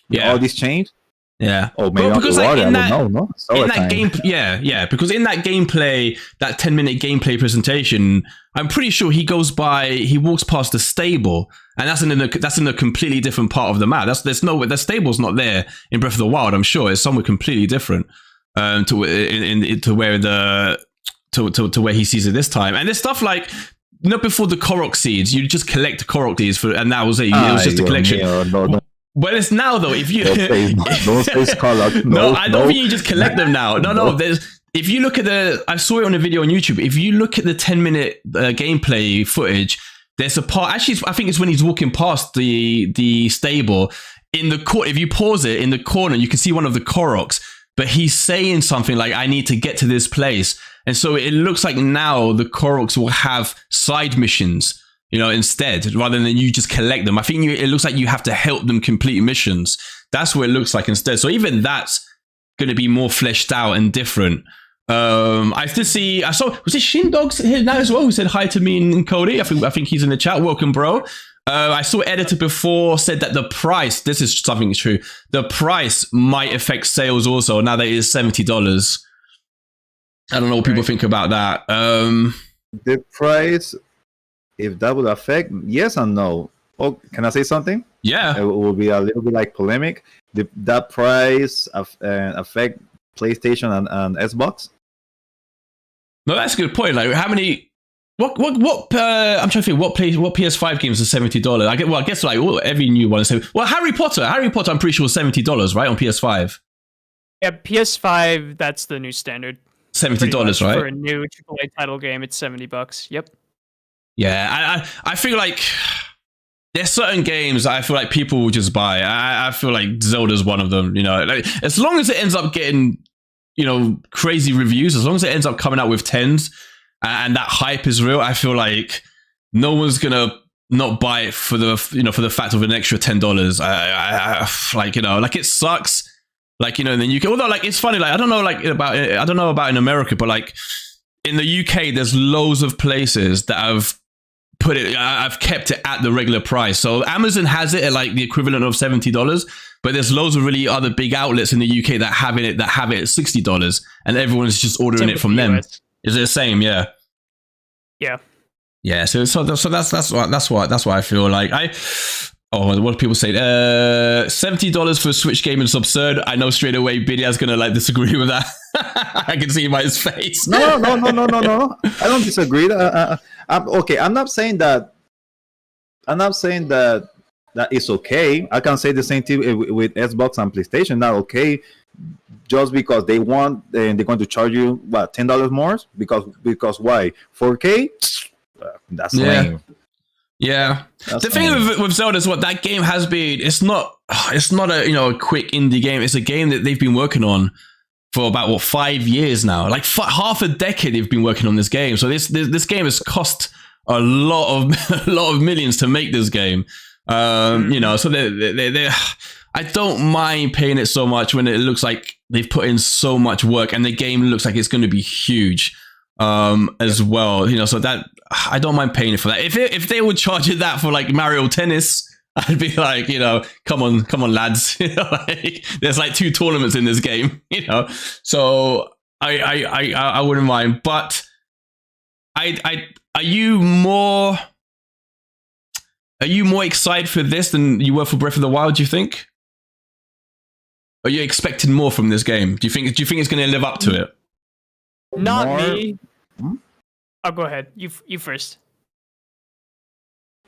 S1: Yeah,
S3: all this changed.
S1: Yeah.
S3: Oh, maybe because like in that
S1: game, because in that gameplay, that 10-minute gameplay presentation, I'm pretty sure he walks past the stable, and that's in a completely different part of the map. The stable's not there in Breath of the Wild. I'm sure it's somewhere completely different to where he sees it this time. And there's stuff like, not before the Korok seeds, you just collect Korok seeds and that was it. It was just a collection. No. But it's now though, if you no, I don't think you just collect them now. No. If you look at I saw it on a video on YouTube. If you look at the 10-minute gameplay footage, there's a part. Actually, I think it's when he's walking past the stable in the court. If you pause it in the corner, you can see one of the Koroks, but he's saying something like, "I need to get to this place," and so it looks like now the Koroks will have side missions, instead, rather than you just collect them. I think it looks like you have to help them complete missions. That's what it looks like instead. So even that's going to be more fleshed out and different. I saw, was it Shindogs here now as well, who said hi to me and Kody? I think he's in the chat. Welcome, bro. I saw Editor before said that the price, this is something true, the price might affect sales also, now that it is $70. I don't know what people think about that.
S3: The price, if that would affect, yes and no. Oh, can I say something?
S1: Yeah.
S3: It will be a little bit like polemic. That price affect PlayStation and Xbox?
S1: No, that's a good point. Like, how many? What? I'm trying to think. What PS5 games are $70? I guess like every new one is. Well, Harry Potter. I'm pretty sure was $70, right, on PS5.
S2: Yeah, PS5. That's the new standard.
S1: $70, right?
S2: For a new AAA title game, it's $70. Yep.
S1: Yeah, I feel like there's certain games I feel like people will just buy. I feel like Zelda's one of them. Like, as long as it ends up getting crazy reviews, as long as it ends up coming out with 10s and that hype is real, I feel like no one's gonna not buy it for the for the fact of an extra $10. Like it sucks. Like, in the UK, although like it's funny, like I don't know about in America, but like in the UK, there's loads of places that have I've kept it at the regular price. So Amazon has it at like the equivalent of $70, but there's loads of really other big outlets in the UK that have it at $60, and everyone's just ordering it from them. Is it the same? Yeah.
S2: Yeah.
S1: Yeah. So that's why I feel like what do people say? $70 for a Switch game is absurd. I know straight away Birria's gonna like disagree with that. I can see him by his face.
S3: No. I don't disagree. I'm not saying that it's okay. I can say the same thing with Xbox and PlayStation. Not okay, just because they want and they're going to charge you what, $10 more because why? 4K? That's lame.
S1: Yeah. That's the thing with Zelda is what that game has been. It's not a quick indie game. It's a game that they've been working on for about 5 years now. Like half a decade they've been working on this game. So this game has cost a lot of millions to make this game. So they I don't mind paying it so much when it looks like they've put in so much work and the game looks like it's going to be huge as well. So that I don't mind paying it for that. If they would charge it that for like Mario Tennis, I'd be like, come on, lads. Like, there's like 2 tournaments in this game, So I wouldn't mind. But are you more excited for this than you were for Breath of the Wild? Do you think? Are you expecting more from this game? Do you think it's going to live up to it?
S2: Not me. Oh, go ahead. You first.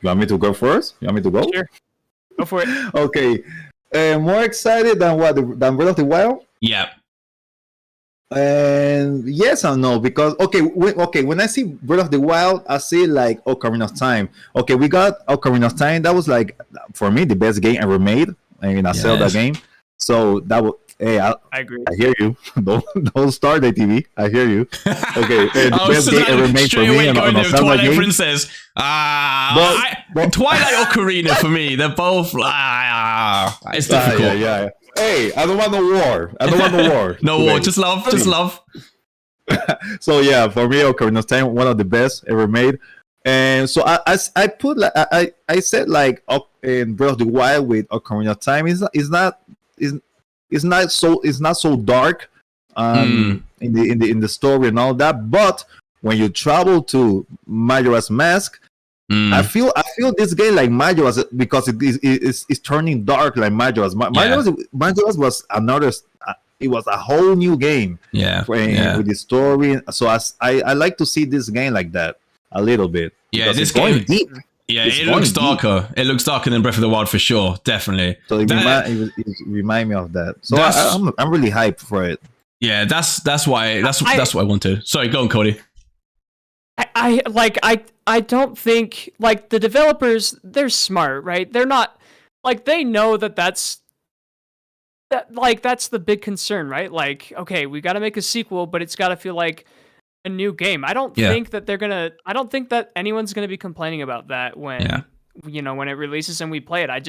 S3: You want me to go first? You want me to go?
S2: Sure. Go for it.
S3: Okay. More excited than what? Than Breath of the Wild?
S1: Yeah.
S3: And yes and no, because when I see Breath of the Wild, I see like Ocarina of Time. Okay, we got Ocarina of Time. That was like, for me, the best game ever made in a Zelda game. So that was. Hey, I
S2: agree.
S3: I hear you. Don't start the TV. I hear you. Okay, the best game ever made for me.
S1: Twilight Princess. Twilight Ocarina for me. They're both. It's difficult.
S3: Yeah. Hey, I don't want no war.
S1: No war. Just love.
S3: So yeah, for me, Ocarina of Time, one of the best ever made. And so I put like I said like in Breath of the Wild with Ocarina of Time it's not so dark in the story and all that, but when you travel to Majora's Mask, I feel this game like Majora's because it's turning dark like Majora's. Majora's was another. It was a whole new game. With the story. So I like to see this game like that a little bit.
S1: Yeah, this
S3: it's going deep.
S1: Yeah, it looks darker. It looks darker than Breath of the Wild for sure, definitely.
S3: So it remind me of that. So I'm really hyped for it.
S1: Yeah, that's why I wanted. Sorry, go on, Kody.
S2: I don't think like the developers, they're smart, right? They're not like they know that's the big concern, right? Like, okay, we got to make a sequel, but it's got to feel like a new game. I don't think that I don't think that anyone's gonna be complaining about that when when it releases and we play it. I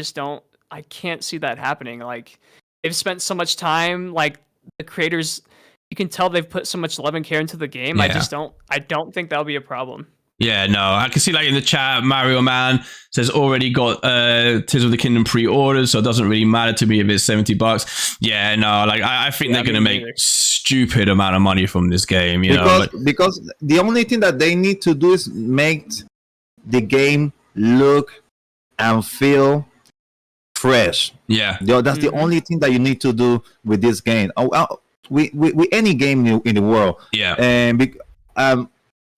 S2: can't see that happening. Like they've spent so much time, like the creators, you can tell they've put so much love and care into the game. I don't think that'll be a problem.
S1: Yeah, no, I can see like in the chat, Mario Man says already got Tears of the Kingdom pre-ordered, so it doesn't really matter to me if it's $70. Yeah, no, like I think they're gonna make stupid amount of money from this game,
S3: because the only thing that they need to do is make the game look and feel fresh.
S1: Yeah,
S3: that's the only thing that you need to do with this game. With any game in the world.
S1: Yeah,
S3: and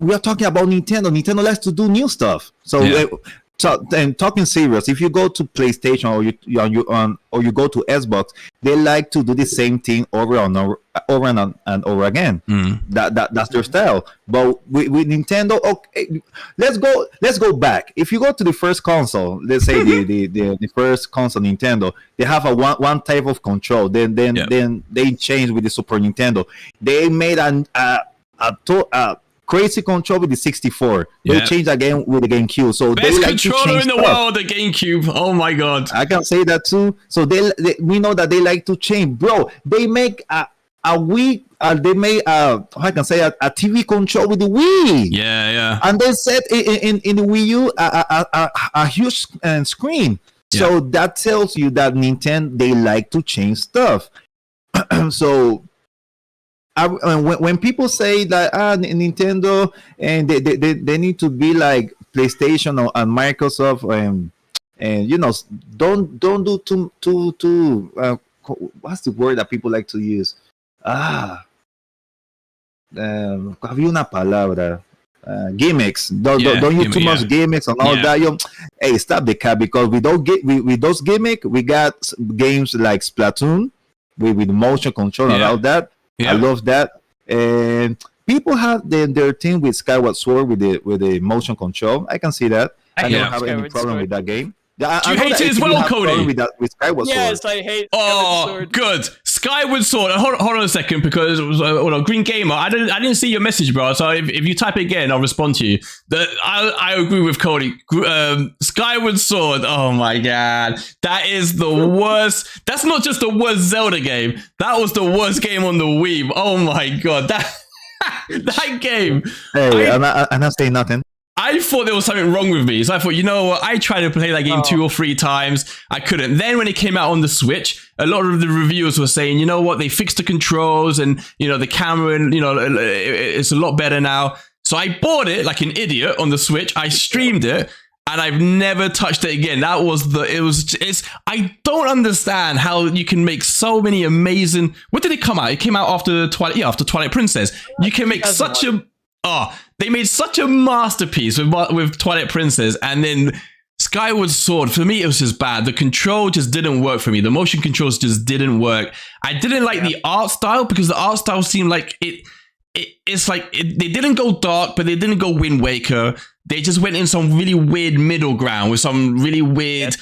S3: we are talking about Nintendo. Nintendo likes to do new stuff. So, and talking serious, if you go to PlayStation or you go to Xbox, they like to do the same thing over and over again. That's their style. But with Nintendo, okay, let's go back. If you go to the first console, let's say the first console Nintendo, they have a one type of control. Then they changed with the Super Nintendo. They made a crazy control with the 64. They changed again with the GameCube. So
S1: best
S3: they like
S1: controller in the
S3: stuff.
S1: world, the GameCube. Oh my god,
S3: I can say that too. So we know that they like to change, bro. They make a Wii. They made how I can say a TV control with the Wii.
S1: Yeah.
S3: And they set in the Wii U a huge screen. So that tells you that Nintendo, they like to change stuff. So. When people say that Nintendo and they need to be like PlayStation and Microsoft and don't do too what's the word that people like to use? Había una palabra. Gimmicks. Don't use too much gimmicks and all that. Hey, stop the cap, because with those gimmicks, we got games like Splatoon with motion control and all that. I love that. And people have their thing with Skyward Sword with the motion control. I can see that. I don't have any problem with that game.
S1: Do you hate it as well, Kody?
S3: With Skyward Sword.
S2: Yes, I hate Skyward Sword.
S1: Good. Skyward Sword. Hold on a second, because it was Green Gamer. I didn't see your message, bro. So if you type it again, I'll respond to you. I agree with Kody. Skyward Sword. Oh my god, that is the worst. That's not just the worst Zelda game. That was the worst game on the Wii. Oh my god, that game.
S3: Hey, I'm not saying nothing.
S1: I thought there was something wrong with me. So I thought, you know what? I tried to play that game 2 or 3 times. I couldn't. Then when it came out on the Switch, a lot of the reviewers were saying, you know what? They fixed the controls and, the camera and, it's a lot better now. So I bought it like an idiot on the Switch. I streamed it and I've never touched it again. I don't understand how you can make so many amazing. When did it come out? It came out after Twilight Princess. You can make such a. They made such a masterpiece with Twilight Princess, and then Skyward Sword. For me, it was just bad. The control just didn't work for me. The motion controls just didn't work. I didn't like the art style, because the art style seemed like it's like they didn't go dark, but they didn't go Wind Waker. They just went in some really weird middle ground with some really weird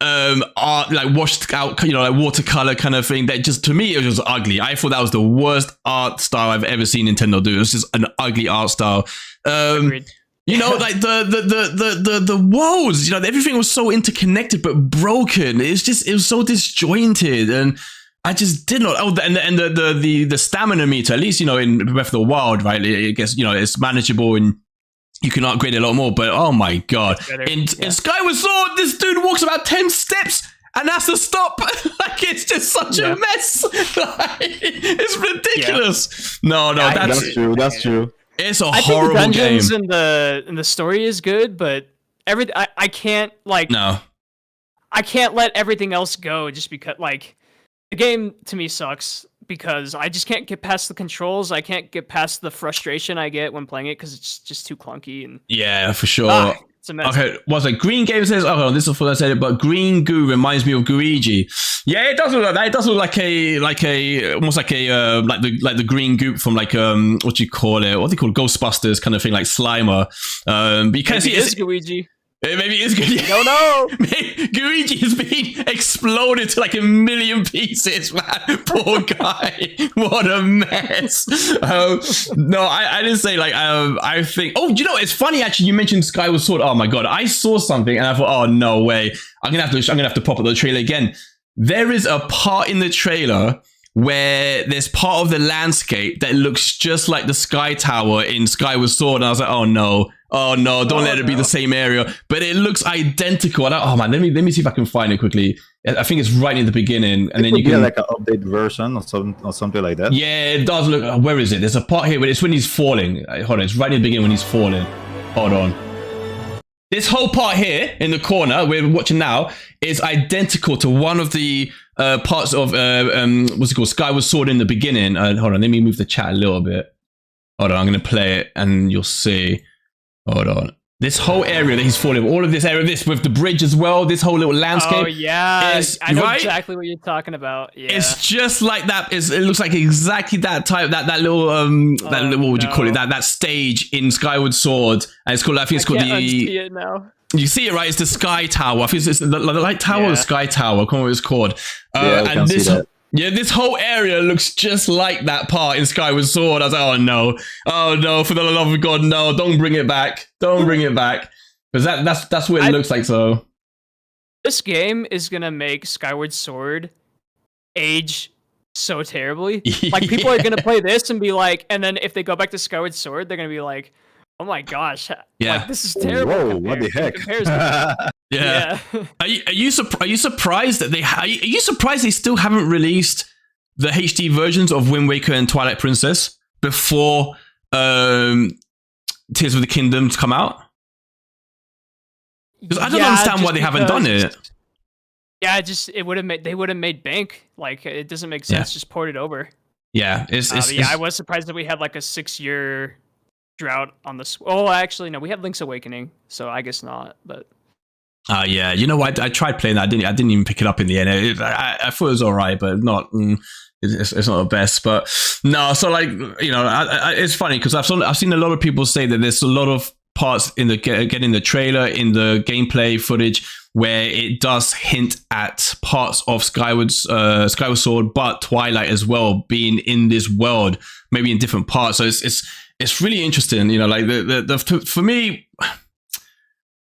S1: art, like washed out, like watercolor kind of thing. That just, to me, it was just ugly. I thought that was the worst art style I've ever seen Nintendo do. It was just an ugly art style. Like the worlds, everything was so interconnected but broken. It was so disjointed, and I just did not. And the stamina meter, at least in Breath of the Wild, right? I guess it's manageable and you can upgrade it a lot more. But oh my god, in Skyward Sword, this dude walks about 10 steps and has to stop. Like, it's just such a mess. It's ridiculous. No, that's
S3: true. That's true.
S1: It's a horrible game.
S2: I think the dungeons and the story is good, but I can't I can't let everything else go just because the game to me sucks, because I just can't get past the controls. I can't get past the frustration I get when playing it, because it's just too clunky and
S1: for sure. Okay, what's it? Green Game says, oh, this is before I said it, but green goo reminds me of Guigi. Yeah, it does look like that. It does look like almost like the green goop from like what do you call it? What do you call it? Ghostbusters kind of thing, like Slimer. But you can see
S2: it's Guigi.
S1: Maybe it's good.
S2: No, no.
S1: Guigi has been exploded to like a million pieces, man. Poor guy. What a mess. No, I didn't say like, I think, oh, you know, it's funny actually. You mentioned Skyward Sword. Oh my God. I saw something and I thought, oh, no way. I'm going to have to pop up the trailer again. There is a part in the trailer where there's part of the landscape that looks just like the Sky Tower in Skyward Sword. And I was like, oh no, don't let it be the same area. But it looks identical. Oh man, let me see if I can find it quickly. I think it's right in the beginning. And then you can
S3: like an update version or something like that.
S1: Yeah, it does look. Where is it? There's a part here, but it's when he's falling. Hold on, it's right in the beginning when he's falling. Hold on. This whole part here in the corner we're watching now is identical to one of the parts of what's it called, Skyward Sword in the beginning. Hold on, let me move the chat a little bit. Hold on, I'm gonna play it and you'll see. Hold on. This whole area that he's falling, all of this area, this with the bridge as well, this whole little landscape.
S2: Oh yeah, I know
S1: right?
S2: exactly what you're talking about. Yeah,
S1: it's just like that. It looks like exactly that type, that little what would you call it? That stage in Skyward Sword, and it's called. I think it's called
S2: unsee it now.
S1: You see it, right? It's the Sky Tower. I think it's the Light Tower or the Sky Tower. I can't remember what it's called. And this whole area looks just like that part in Skyward Sword. I was like, oh no, for the love of God, no, don't bring it back. Don't bring it back. Because that's what it looks like, so.
S2: This game is going to make Skyward Sword age so terribly. Like, people are going to play this and be like, and then if they go back to Skyward Sword, they're going to be like, oh my gosh, like, this is terrible.
S3: Whoa, what the heck?
S1: Yeah. Are you surprised that are you surprised they still haven't released the HD versions of Wind Waker and Twilight Princess before Tears of the Kingdom come out? Because I don't understand why they haven't done it.
S2: Yeah, they would have made bank. Like, it doesn't make sense. Just port it over.
S1: Yeah,
S2: I was surprised that we had like a 6-year drought on the. Oh, actually, no, we had Link's Awakening, so I guess not. But
S1: yeah, you know what? I tried playing that. I didn't even pick it up in the end. I thought it was alright, but not. It's not the best. But no, so like, you know, it's funny because I've seen a lot of people say that there's a lot of parts in the getting the trailer, in the gameplay footage, where it does hint at parts of Skyward Sword, but Twilight as well, being in this world, maybe in different parts. So it's really interesting, you know, like for me,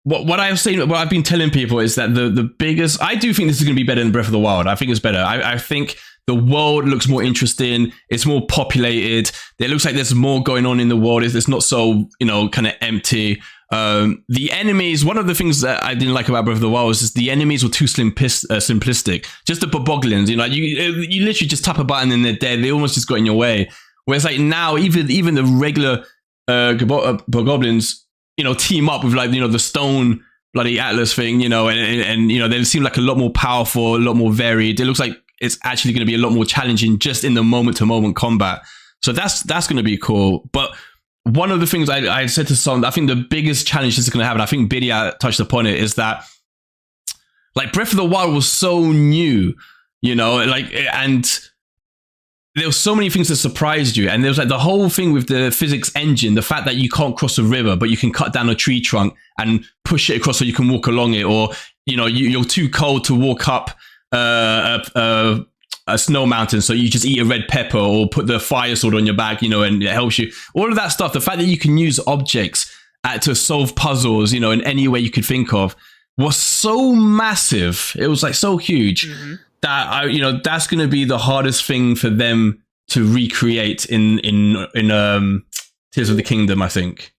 S1: what I've been telling people is that the biggest, I do think this is going to be better than Breath of the Wild. I think it's better. I think the world looks more interesting. It's more populated. It looks like there's more going on in the world. It's not so, you know, kind of empty. The enemies, one of the things that I didn't like about Breath of the Wild was just the enemies were too simplistic. Just the bogoglins, you know, you literally just tap a button and they're dead. They almost just got in your way. Whereas like now, even the regular bogoblins, you know, team up with like, you know, the stone bloody Atlas thing, you know, and you know, they seem like a lot more powerful, a lot more varied. It looks like it's actually going to be a lot more challenging just in the moment-to-moment combat. So that's going to be cool. But one of the things I said to someone, I think the biggest challenge this is going to happen, I think Birria touched upon it, is that like Breath of the Wild was so new, you know, like, and there were so many things that surprised you. And there was like the whole thing with the physics engine, the fact that you can't cross a river, but you can cut down a tree trunk and push it across so you can walk along it. Or, you know, you're too cold to walk up a snow mountain, so you just eat a red pepper or put the fire sword on your back, you know, and it helps you. All of that stuff, the fact that you can use objects to solve puzzles, you know, in any way you could think of, was so massive. It was like so huge that you know, that's going to be the hardest thing for them to recreate in Tears of the Kingdom, I think.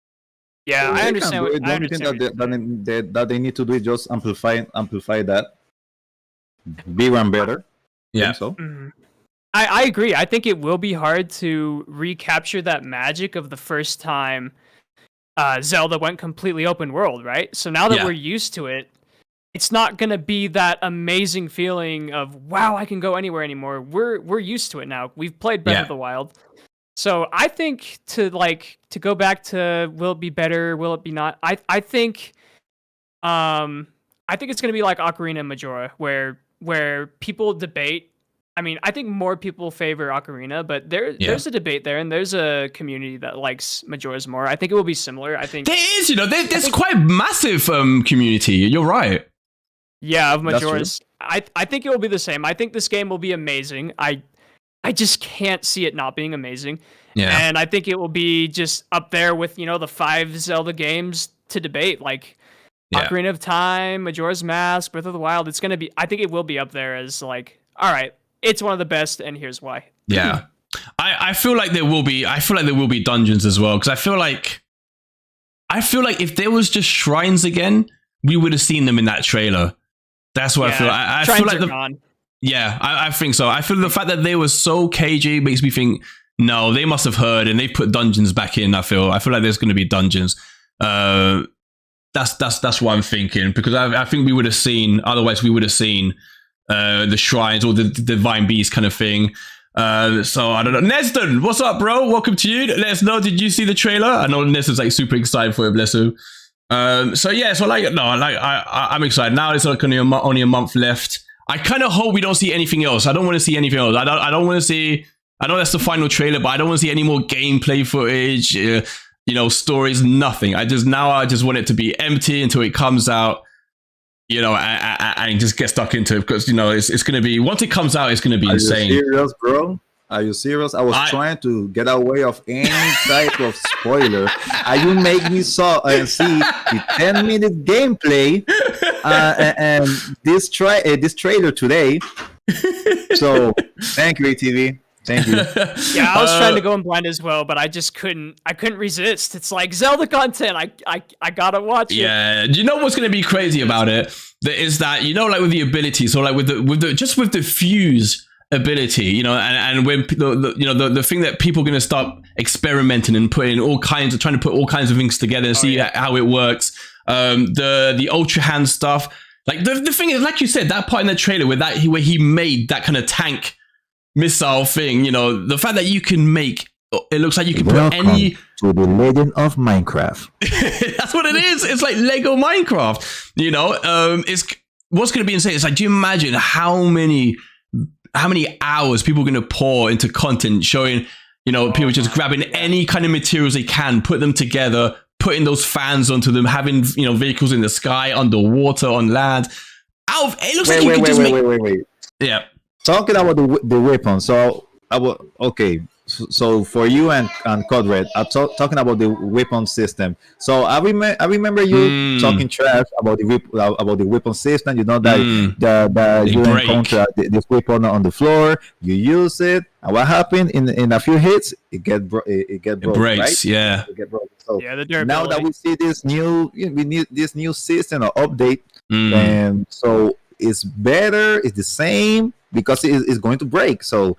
S2: Yeah, I understand.
S3: The only thing that they need to do is just amplify that, bigger and better.
S1: Yeah.
S3: So.
S2: I agree. I think it will be hard to recapture that magic of the first time Zelda went completely open world, right? So now that we're used to it, it's not gonna be that amazing feeling of wow, I can go anywhere anymore. We're used to it now. We've played Breath of the Wild. So I think to go back to will it be better, will it be not? I think I think it's going to be like Ocarina and Majora, where people debate. I mean, I think more people favor Ocarina, but there's a debate there, and there's a community that likes Majora's more. I think it will be similar. I think
S1: there is, there's quite massive community. You're right.
S2: Yeah, of Majora's. I think it will be the same. I think this game will be amazing. I just can't see it not being amazing.
S1: Yeah.
S2: And I think it will be just up there with, the 5 Zelda games to debate, like Ocarina of Time, Majora's Mask, Breath of the Wild. It's going to be, I think it will be up there as like, all right, it's one of the best, and here's why.
S1: Yeah. I feel like there will be dungeons as well, because I feel like if there was just shrines again, we would have seen them in that trailer. That's what I feel. I feel like I think so. I feel the fact that they were so cagey makes me think, no, they must have heard and they put dungeons back in. I feel like there's going to be dungeons. That's what I'm thinking, because I think we would have seen. Otherwise, we would have seen the shrines or the divine beast kind of thing. So I don't know. Neston, what's up, bro? Welcome to you. Let us know. Did you see the trailer? I know Neston's like super excited for it. Bless him. I'm excited. Now it's like only a month left. I kind of hope we don't see anything else. I don't want to see anything else. I don't want to see. I know that's the final trailer, but I don't want to see any more gameplay footage. Stories, nothing. I just want it to be empty until it comes out. And just get stuck into it, because it's going to be, once it comes out, it's going to be insane.
S3: Are you serious, bro? Are you serious? I was trying to get away of any type of spoiler. You make me see the 10-minute gameplay and this trailer today. So thank you, ATV. Thank you.
S2: Yeah, I was trying to go in blind as well, but I just couldn't. I couldn't resist. It's like Zelda content. I gotta watch it.
S1: Yeah. Do you know what's gonna be crazy about it? Is that like with the ability, so like with the fuse ability, and when the thing that people are gonna start experimenting and trying to put all kinds of things together and see how it works. The ultra hand stuff. Like the thing is, like you said, that part in the trailer where he made that kind of tank missile thing, the fact that you can make it looks like you can put any
S3: to the Legend of Minecraft.
S1: That's what it is. It's like Lego Minecraft. It's what's going to be insane. It's like, do you imagine how many hours people are going to pour into content showing people just grabbing any kind of materials they can, put them together, putting those fans onto them, having vehicles in the sky, underwater, on land. It looks like you can just make.
S3: Wait.
S1: Yeah.
S3: Talking about the weapon, so So for you and Kodred, I'm talking about the weapon system. So I remember you talking trash about the weapon system. That you encounter this weapon on the floor, you use it, and what happened in a few hits, it broke. It breaks,
S1: right? Yeah.
S3: It get broken. So
S2: the
S3: now that we see this new system or update, and so it's better, it's the same because it's going to break. So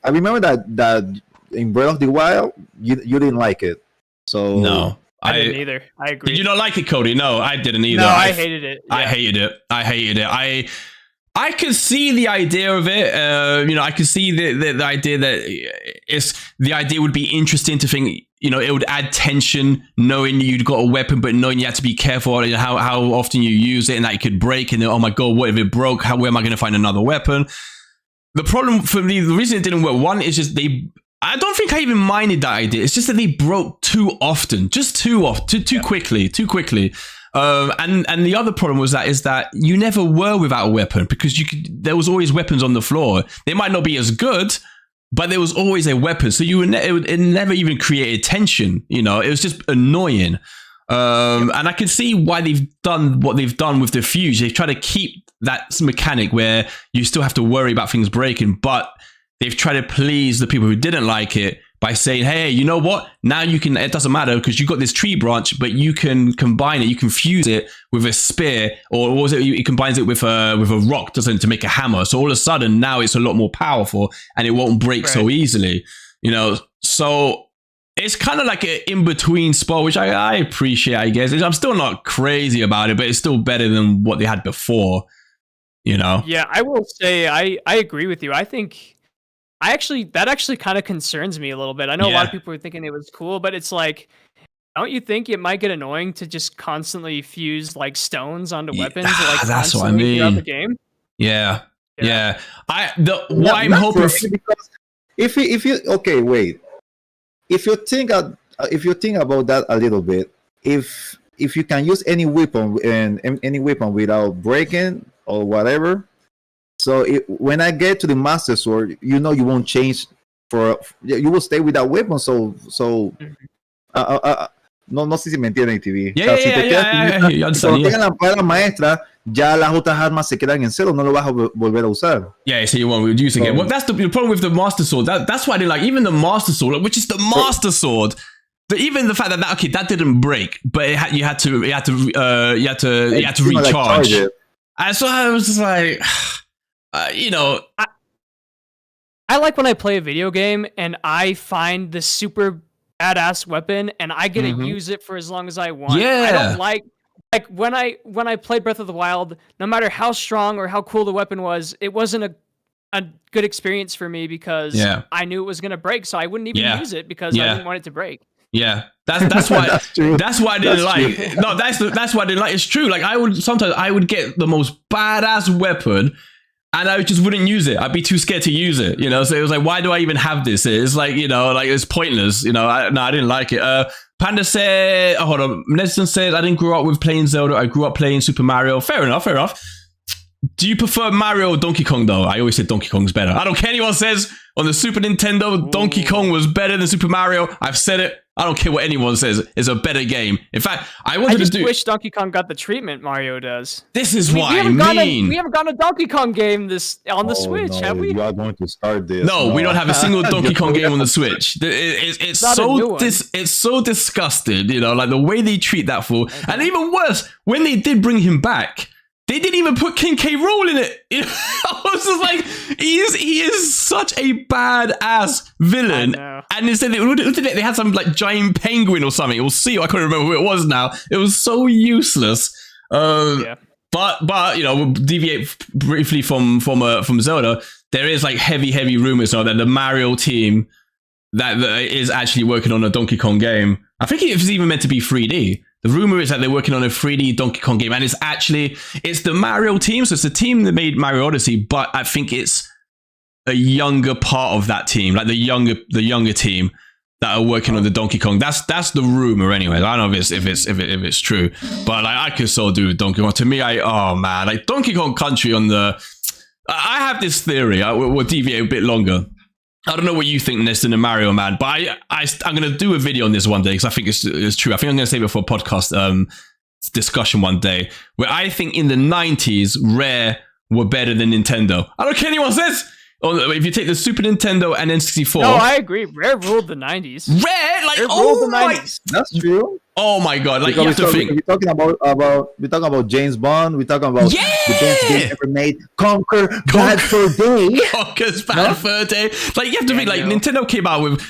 S3: I remember that in Breath of the Wild, you didn't like it. So
S1: no,
S2: I didn't either. I agree.
S1: Did you not like it, Kody? No, I didn't either.
S2: No, I hated it. Yeah.
S1: I hated it. I could see the idea of it. I could see the idea that the idea would be interesting to think. It would add tension knowing you'd got a weapon, but knowing you had to be careful how often you use it, and that it could break. And then, oh my god, what if it broke? Where am I going to find another weapon? The problem for me, the reason it didn't work, one is just I don't think I even minded that idea. It's just that they broke too often, just too quickly. And the other problem is that you never were without a weapon, because there was always weapons on the floor. They might not be as good, but there was always a weapon. So it never even created tension. It was just annoying. And I can see why they've done what they've done with the fuse. They've tried to keep that mechanic where you still have to worry about things breaking, but they've tried to please the people who didn't like it by saying, hey, you know what? Now you can, it doesn't matter because you've got this tree branch, but you can combine it, you can fuse it with a spear, or what was it? It combines it with a rock, doesn't it, to make a hammer. So all of a sudden now it's a lot more powerful and it won't break so easily, so it's kind of like an in-between spot, which I appreciate, I guess. I'm still not crazy about it, but it's still better than what they had before, Yeah,
S2: I will say I agree with you. I think that actually kind of concerns me a little bit. I know a lot of people were thinking it was cool, but it's like don't you think it might get annoying to just constantly fuse like stones onto weapons? Like
S1: that's what I
S2: constantly throughout
S1: mean.
S2: the game?
S1: Yeah. What
S3: Not
S1: I'm hoping
S3: really, because if you okay, wait. If you think about that a little bit, if you can use any weapon and any weapon without breaking or whatever, so when I get to the Master Sword, you won't change you will stay with that weapon. So no sé si me entienden, TV.
S1: You understand,
S3: tengan la espada maestra, ya las otras armas se quedan en cero, no lo vas a volver a usar.
S1: Yeah, so you won't use again. Well, that's the problem with the Master Sword. That's why I didn't like even the Master Sword, which is the Master Sword. Even the fact that didn't break, but you had to recharge.
S3: Like,
S1: and so I was just like,
S2: I like when I play a video game and I find this super badass weapon and I get to use it for as long as I want.
S1: Yeah.
S2: I don't like when I played Breath of the Wild, no matter how strong or how cool the weapon was, it wasn't a good experience for me because I knew it was gonna break, so I wouldn't even use it because I didn't want it to break.
S1: Yeah, that's why that's why I didn't like.
S3: True.
S1: No, that's why I didn't like. It's true. Like I would get the most badass weapon, and I just wouldn't use it. I'd be too scared to use it. So it was like, why do I even have this? It's like like it's pointless. I didn't like it. Panda said, hold on. Neston says I didn't grow up with playing Zelda. I grew up playing Super Mario. Fair enough. Do you prefer Mario or Donkey Kong though? I always said Donkey Kong's better. I don't care anyone says on the Super Nintendo, Donkey Kong was better than Super Mario. I've said it. I don't care what anyone says. It's a better game. In fact, I just
S2: wish Donkey Kong got the treatment Mario does.
S1: This is what I mean.
S2: We haven't gotten a Donkey Kong game on the Switch,
S3: no,
S2: have we?
S3: You are going to start this.
S1: No, we don't have a single Donkey Kong game on the Switch. It's so disgusted, like the way they treat that fool. And even worse, when they did bring him back, they didn't even put King K. Rool in it. I was just like, he is such a badass villain. And instead they had some like giant penguin or something. We'll see. I can't remember who it was now. It was so useless. But we'll deviate briefly from Zelda. There is like heavy rumors now that the Mario team that is actually working on a Donkey Kong game. I think it was even meant to be 3D. The rumor is that they're working on a 3D Donkey Kong game, and it's the Mario team. So it's the team that made Mario Odyssey, but I think it's a younger part of that team, like the younger team that are working on the Donkey Kong. That's the rumor, anyway. I don't know if it's true, but like I could so do Donkey Kong. To me, like Donkey Kong Country on the. I have this theory. We'll deviate a bit longer. I don't know what you think, Neston and Mario, man, but I'm going to do a video on this one day because I think it's true. I think I'm going to save it for a podcast discussion one day where I think in the 90s, Rare were better than Nintendo. I don't care anyone says. If you take the Super Nintendo and N64.
S2: No, I agree. Rare ruled the 90s.
S1: Rare? Like,
S2: ruled the 90s.
S3: That's true.
S1: Oh my God. Like, you have to think.
S3: We're talking about James Bond. We're talking about the best game ever made. Conquer Bad Fur Day.
S1: Conquer's Bad Fur Day. Like, you have to think, like, Nintendo came out with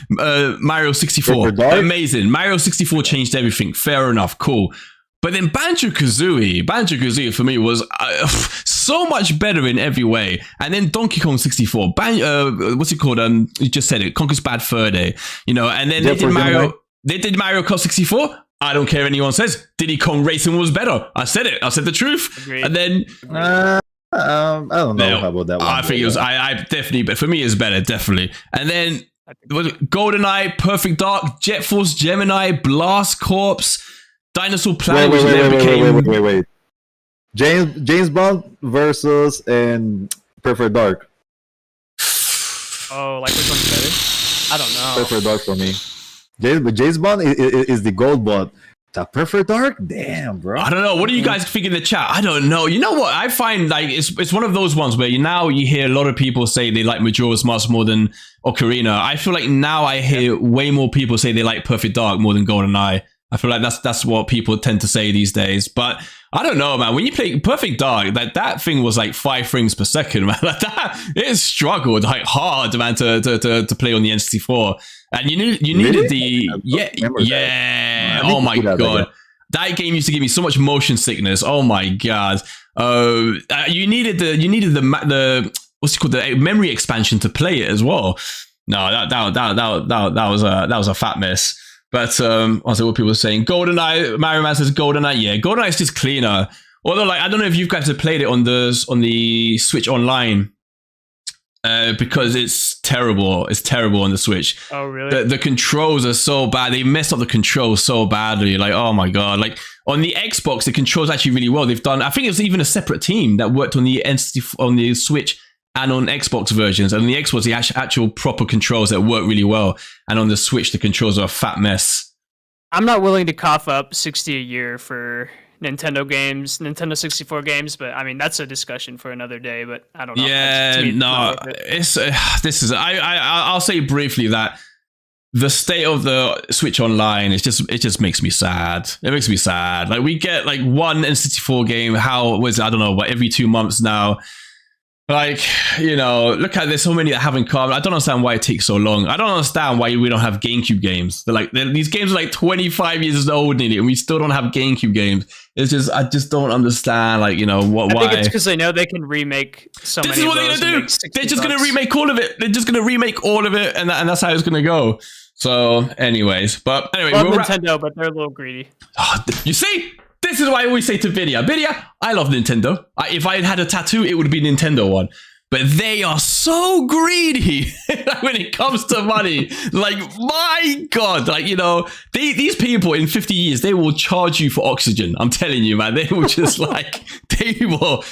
S1: Mario 64. Amazing. Mario 64 changed everything. Fair enough. Cool. But then Banjo-Kazooie for me was so much better in every way. And then Donkey Kong 64, what's it called? You just said it, Conker's Bad Fur Day. And then they did Mario Kart 64. I don't care if anyone says Diddy Kong Racing was better. I said it. I said the truth.
S2: Agreed.
S1: And then
S3: I don't know about that one.
S1: I think it was. I definitely, but for me, it's better, definitely. And then GoldenEye, Perfect Dark, Jet Force Gemini, Blast Corps. Dinosaur Planet,
S3: wait. James Bond versus Perfect Dark.
S2: Oh, like which one's better? I don't know.
S3: Perfect Dark for me. James Bond is the gold bot. The Perfect Dark? Damn, bro.
S1: I don't know. What do you guys think in the chat? I don't know. You know what? I find like it's one of those ones where you hear a lot of people say they like Majora's Mask more than Ocarina. I feel like now I hear way more people say they like Perfect Dark more than GoldenEye. I feel like that's what people tend to say these days. But I don't know, man. When you play Perfect Dark, that thing was like 5 frames per second, man. Like that, it struggled like hard, man, to play on the N64. And you needed the Oh my God, that game used to give me so much motion sickness. Oh my God. You needed the what's it called, the memory expansion to play it as well. No, that was a fat mess. But also what people are saying, GoldenEye, Mario Man says GoldenEye. Yeah, GoldenEye is just cleaner. Although, like, I don't know if you guys have played it on the Switch Online, because it's terrible. It's terrible on the Switch.
S2: Oh, really?
S1: The controls are so bad. They messed up the controls so badly. Like, oh my god. Like on the Xbox, the controls actually really well. They've done. I think it's even a separate team that worked on the Switch and on Xbox versions. And on the Xbox, the actual proper controls that work really well. And on the Switch, the controls are a fat mess.
S2: I'm not willing to cough up $60 a year for Nintendo games, Nintendo 64 games, but I mean that's a discussion for another day. But I don't know.
S1: Yeah, no, it's this is. I'll say briefly that the state of the Switch Online it just makes me sad. It makes me sad. Like we get like one N64 game. How was it? I don't know, but every 2 months now. Like, you know, look at there's so many that haven't come. I don't understand why it takes so long. I don't understand why we don't have GameCube games. These games are like 25 years old nearly, and we still don't have GameCube games. It's just I just don't understand, like, you know, why.
S2: I think it's because they know they can remake so many. This is what they're gonna do.
S1: They're just gonna remake all of it. They're just gonna remake all of it, and that's how it's gonna go. So, anyways, but anyway,
S2: love Nintendo, but they're a little greedy.
S1: You see. This is why I always say to Birria, I love Nintendo. If I had a tattoo, it would be Nintendo one. But they are so greedy when it comes to money. Like, my God. Like, you know, these people in 50 years, they will charge you for oxygen. I'm telling you, man. They will just like, they will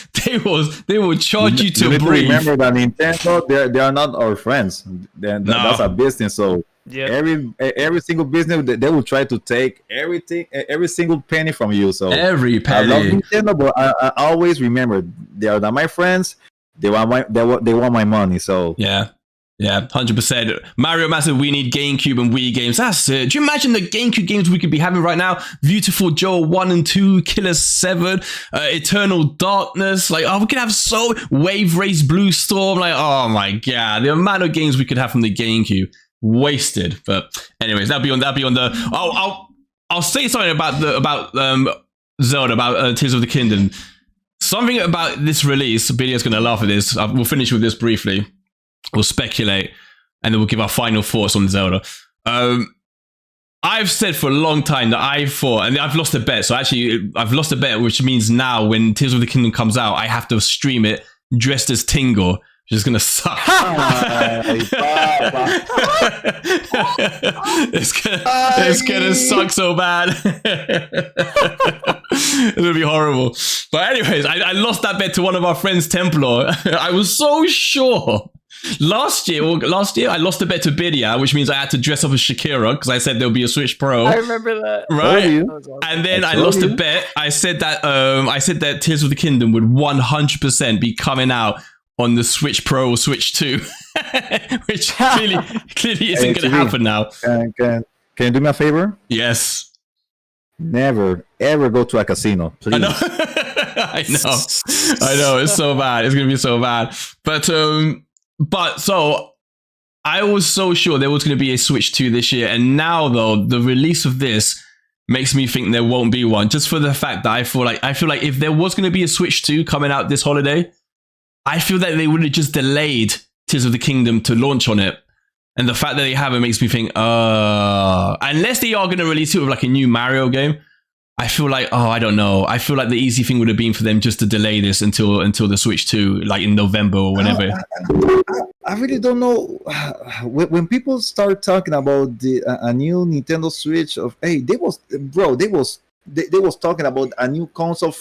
S1: charge you to breathe.
S3: Remember that Nintendo, they are not our friends. That's a business. So yeah, every single business they will try to take everything, every single penny from you. So
S1: every penny.
S3: I love Nintendo, but I always remember they are not my friends. They want my money. So
S1: yeah, 100%. Mario Massive, we need GameCube and Wii games. That's it. Do you imagine the GameCube games we could be having right now? Beautiful Joe 1 and 2, Killer 7, Eternal Darkness. Like, oh, we could have so Wave Race Blue Storm. Like, oh my god, the amount of games we could have from the GameCube. Wasted. But anyways, that'll be on the I'll say something about Zelda, about Tears of the Kingdom. Something about this release. Birria's gonna laugh at this. We'll finish with this briefly. We'll speculate, and then we'll give our final thoughts on Zelda. I've said for a long time that I thought, and I've lost a bet. So actually, I've lost a bet, which means now when Tears of the Kingdom comes out, I have to stream it dressed as Tingle. Which is gonna suck. It's gonna suck so bad. It's gonna be horrible. But anyways, I lost that bet to one of our friends, Templar. I was so sure. Last year, I lost a bet to Birria, which means I had to dress up as Shakira because I said there'll be a Switch Pro.
S2: I remember that.
S1: Right? Awesome. And then I lost a bet. I said that Tears of the Kingdom would 100% be coming out on the Switch Pro or Switch 2, which clearly isn't going to happen now.
S3: Can you do me a favor?
S1: Yes.
S3: Never, ever go to a casino, please.
S1: I know. It's so bad. It's going to be so bad. But so I was so sure there was going to be a Switch 2 this year. And now, though, the release of this makes me think there won't be one. Just for the fact that I feel like if there was going to be a Switch 2 coming out this holiday, I feel that they would have just delayed Tears of the Kingdom to launch on it. And the fact that they haven't makes me think, unless they are going to release it with like a new Mario game, I feel like, I don't know. I feel like the easy thing would have been for them just to delay this until the Switch 2, like in November or whenever.
S3: I really don't know. When people start talking about a new Nintendo Switch, they was talking about a new console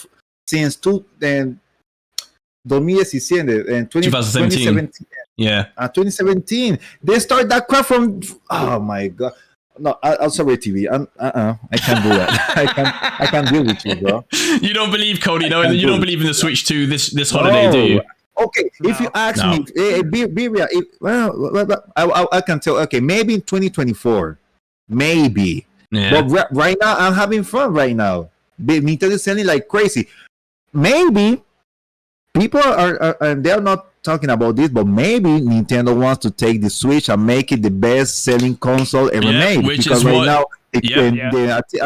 S3: since 2017.
S1: Yeah.
S3: 2017. They start that crap from. Oh my god. No, I'm sorry, TV. I can't do that. I can't deal with you, bro.
S1: You don't believe Kody? No, you don't believe in the Switch 2 this holiday, do you?
S3: Okay, if you ask me, Birria, I can tell. Okay, maybe in 2024, maybe. Yeah. But right now, I'm having fun. Right now, Nintendo is selling like crazy. Maybe. People are they're not talking about this, but maybe Nintendo wants to take the Switch and make it the best-selling console ever made.
S1: Which because is right now,
S3: I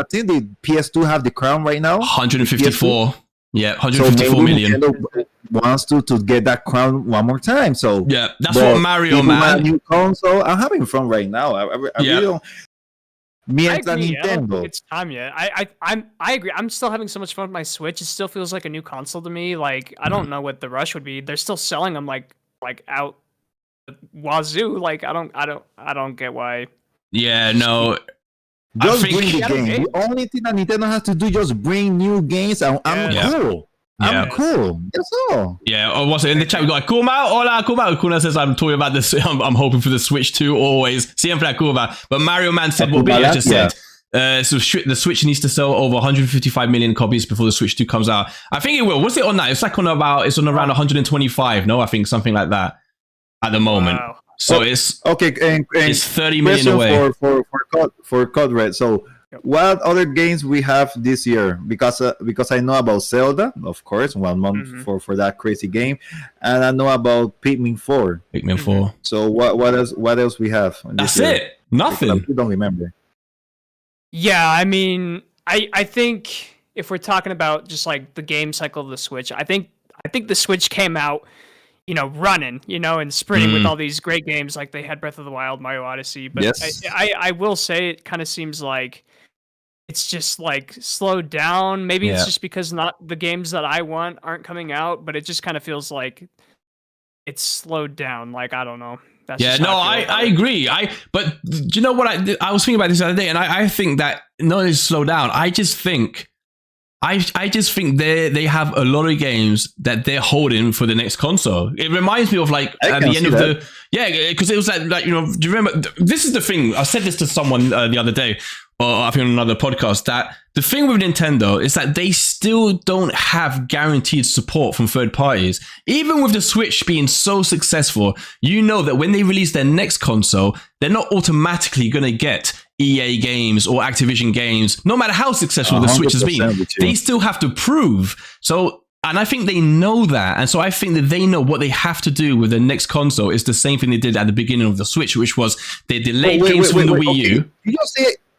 S3: think the PS2 have the crown right now.
S1: 154. Yeah, 154 million.
S3: Nintendo wants to get that crown one more time. So
S1: yeah, that's what Mario, man.
S3: New console. I'm having fun right now. I really don't. Mientras
S2: I don't think
S3: Nintendo.
S2: it's time yet. I agree. I'm still having so much fun with my Switch. It still feels like a new console to me. Like I don't know what the rush would be. They're still selling them like out wazoo. Like I don't get why.
S1: Yeah, no.
S3: Just
S1: I think,
S3: bring the game. The only thing that Nintendo has to do is just bring new games, and I'm cool. I'm cool. That's all.
S1: Yeah, or what's it in the chat? We got Kuma. Hola, Kuma. Kuna says, I'm talking about this. I'm hoping for the Switch 2 always. Siempre Kuma. But Mario Man said what Birria just said. So the Switch needs to sell over 155 million copies before the Switch 2 comes out. I think it will. What's it on that? It's like on around 125. No, I think something like that at the moment. Wow. So it's
S3: okay. And
S1: it's 30 million away
S3: for Kodred. So. What other games we have this year? Because I know about Zelda, of course, 1 month for that crazy game, and I know about Pikmin 4.
S1: Pikmin 4.
S3: So what else we have?
S1: That's it. Nothing.
S3: I don't remember.
S2: Yeah, I mean, I think if we're talking about just like the game cycle of the Switch, I think the Switch came out, running, and sprinting with all these great games. Like they had Breath of the Wild, Mario Odyssey, but yes. I will say it kind of seems like it's just like slowed down. Maybe it's just because not the games that I want aren't coming out, but it just kind of feels like it's slowed down. Like, I don't know. That's
S1: I agree. But do you know what I was thinking about this the other day, and I think that not it's slowed down. I just think they have a lot of games that they're holding for the next console. It reminds me of like at the end of because it was like do you remember? This is the thing. I said this to someone the other day, or I think on another podcast, that the thing with Nintendo is that they still don't have guaranteed support from third parties. Even with the Switch being so successful, that when they release their next console, they're not automatically going to get EA games or Activision games, no matter how successful the Switch has been. They still have to prove. So, and I think they know that. And so I think that they know what they have to do with the next console is the same thing they did at the beginning of the Switch, which was they delayed games from the Wii U.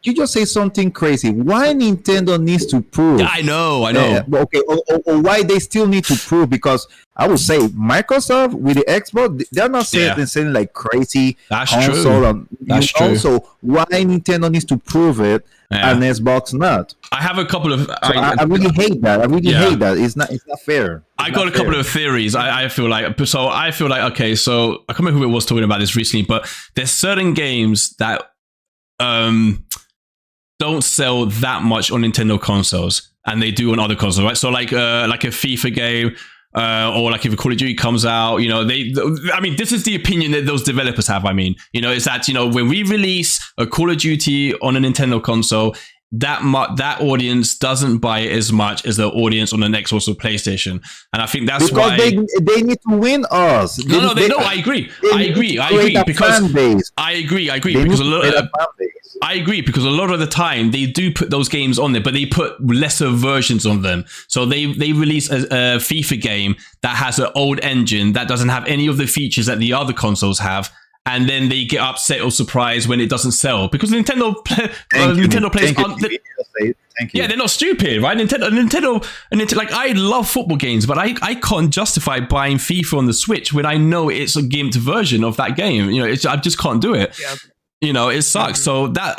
S3: You just say something crazy. Why Nintendo needs to prove?
S1: I know.
S3: Okay, or why they still need to prove? Because I would say Microsoft with the Xbox, they're not saying like crazy console.
S1: That's true.
S3: So why Nintendo needs to prove it and Xbox not?
S1: I have a couple of.
S3: I really hate that. I really hate that. It's not fair.
S1: I got a couple of theories. I feel like okay. So I can't remember who it was talking about this recently, but there's certain games that don't sell that much on Nintendo consoles, and they do on other consoles, right? So like a FIFA game, or like if a Call of Duty comes out, this is the opinion that those developers have. Is that when we release a Call of Duty on a Nintendo console, that audience doesn't buy it as much as the audience on the Xbox or PlayStation, and I think that's
S3: because
S1: why
S3: they need to win us.
S1: They don't. I agree because I agree because a lot of the time they do put those games on there, but they put lesser versions on them. So they release a FIFA game that has an old engine that doesn't have any of the features that the other consoles have. And then they get upset or surprised when it doesn't sell because Nintendo players aren't. Thank you. Yeah, they're not stupid, right? Nintendo, like I love football games, but I can't justify buying FIFA on the Switch when I know it's a gimped version of that game. I just can't do it. Yeah. It sucks. So that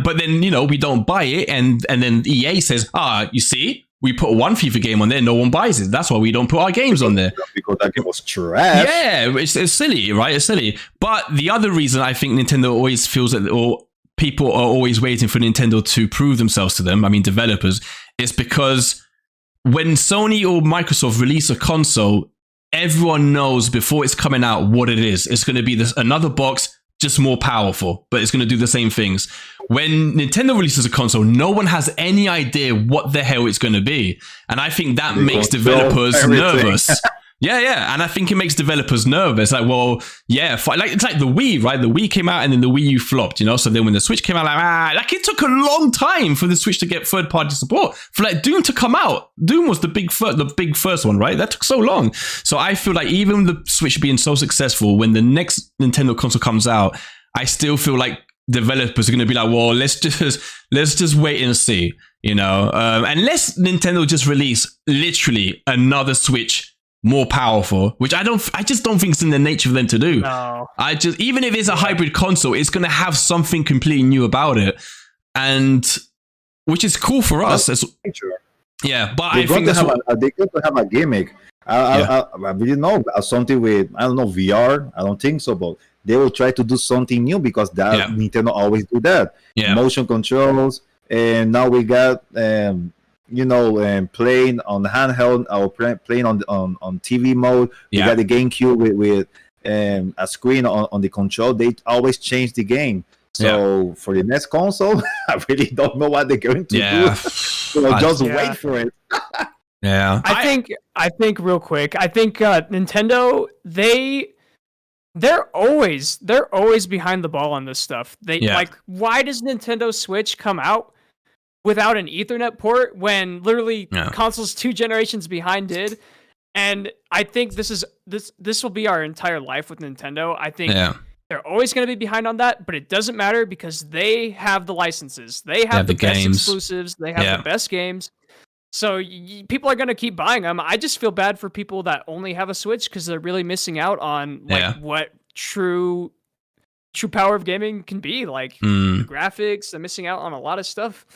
S1: but then we don't buy it, and then EA says, you see. We put one FIFA game on there, no one buys it. That's why we don't put our games on there.
S3: Because that game was trash.
S1: Yeah, it's silly, right? It's silly. But the other reason I think Nintendo always feels that, or people are always waiting for Nintendo to prove themselves to them, developers, is because when Sony or Microsoft release a console, everyone knows before it's coming out what it is. It's going to be another box, just more powerful, but it's going to do the same things. When Nintendo releases a console, no one has any idea what the hell it's going to be. And I think that makes developers nervous. Yeah. And I think it makes developers nervous. Like, well, it's like the Wii, right? The Wii came out and then the Wii U flopped, So then when the Switch came out, it took a long time for the Switch to get third-party support. For like Doom to come out. Doom was the big first one, right? That took so long. So I feel like even the Switch being so successful, when the next Nintendo console comes out, I still feel like developers are going to be like, well, let's just wait and see, unless Nintendo just release literally another Switch more powerful, which I just don't think it's in the nature of them to do.
S2: No.
S1: Even if it's a hybrid console, it's going to have something completely new about it. and which is cool for us. Yeah, but I think
S3: they're going to have a gimmick. I really know something with, I don't know, VR. I don't think so, but they will try to do something new because Nintendo always do that. Motion controls, and now we got playing on handheld or playing on TV mode. We got the GameCube with a screen on the control. They always change the game. So for the next console, I really don't know what they're going to do. So just wait for it.
S2: I think real quick. I think Nintendo they're always behind the ball on this stuff. Like, why does Nintendo Switch come out without an Ethernet port when literally consoles 2 generations behind did? And I think this will be our entire life with Nintendo. I think they're always going to be behind on that, but it doesn't matter because they have the licenses. They have the best games. Exclusives. They have the best games. So people are going to keep buying them. I just feel bad for people that only have a Switch because they're really missing out on what true power of gaming can be. Like the graphics, they're missing out on a lot of stuff.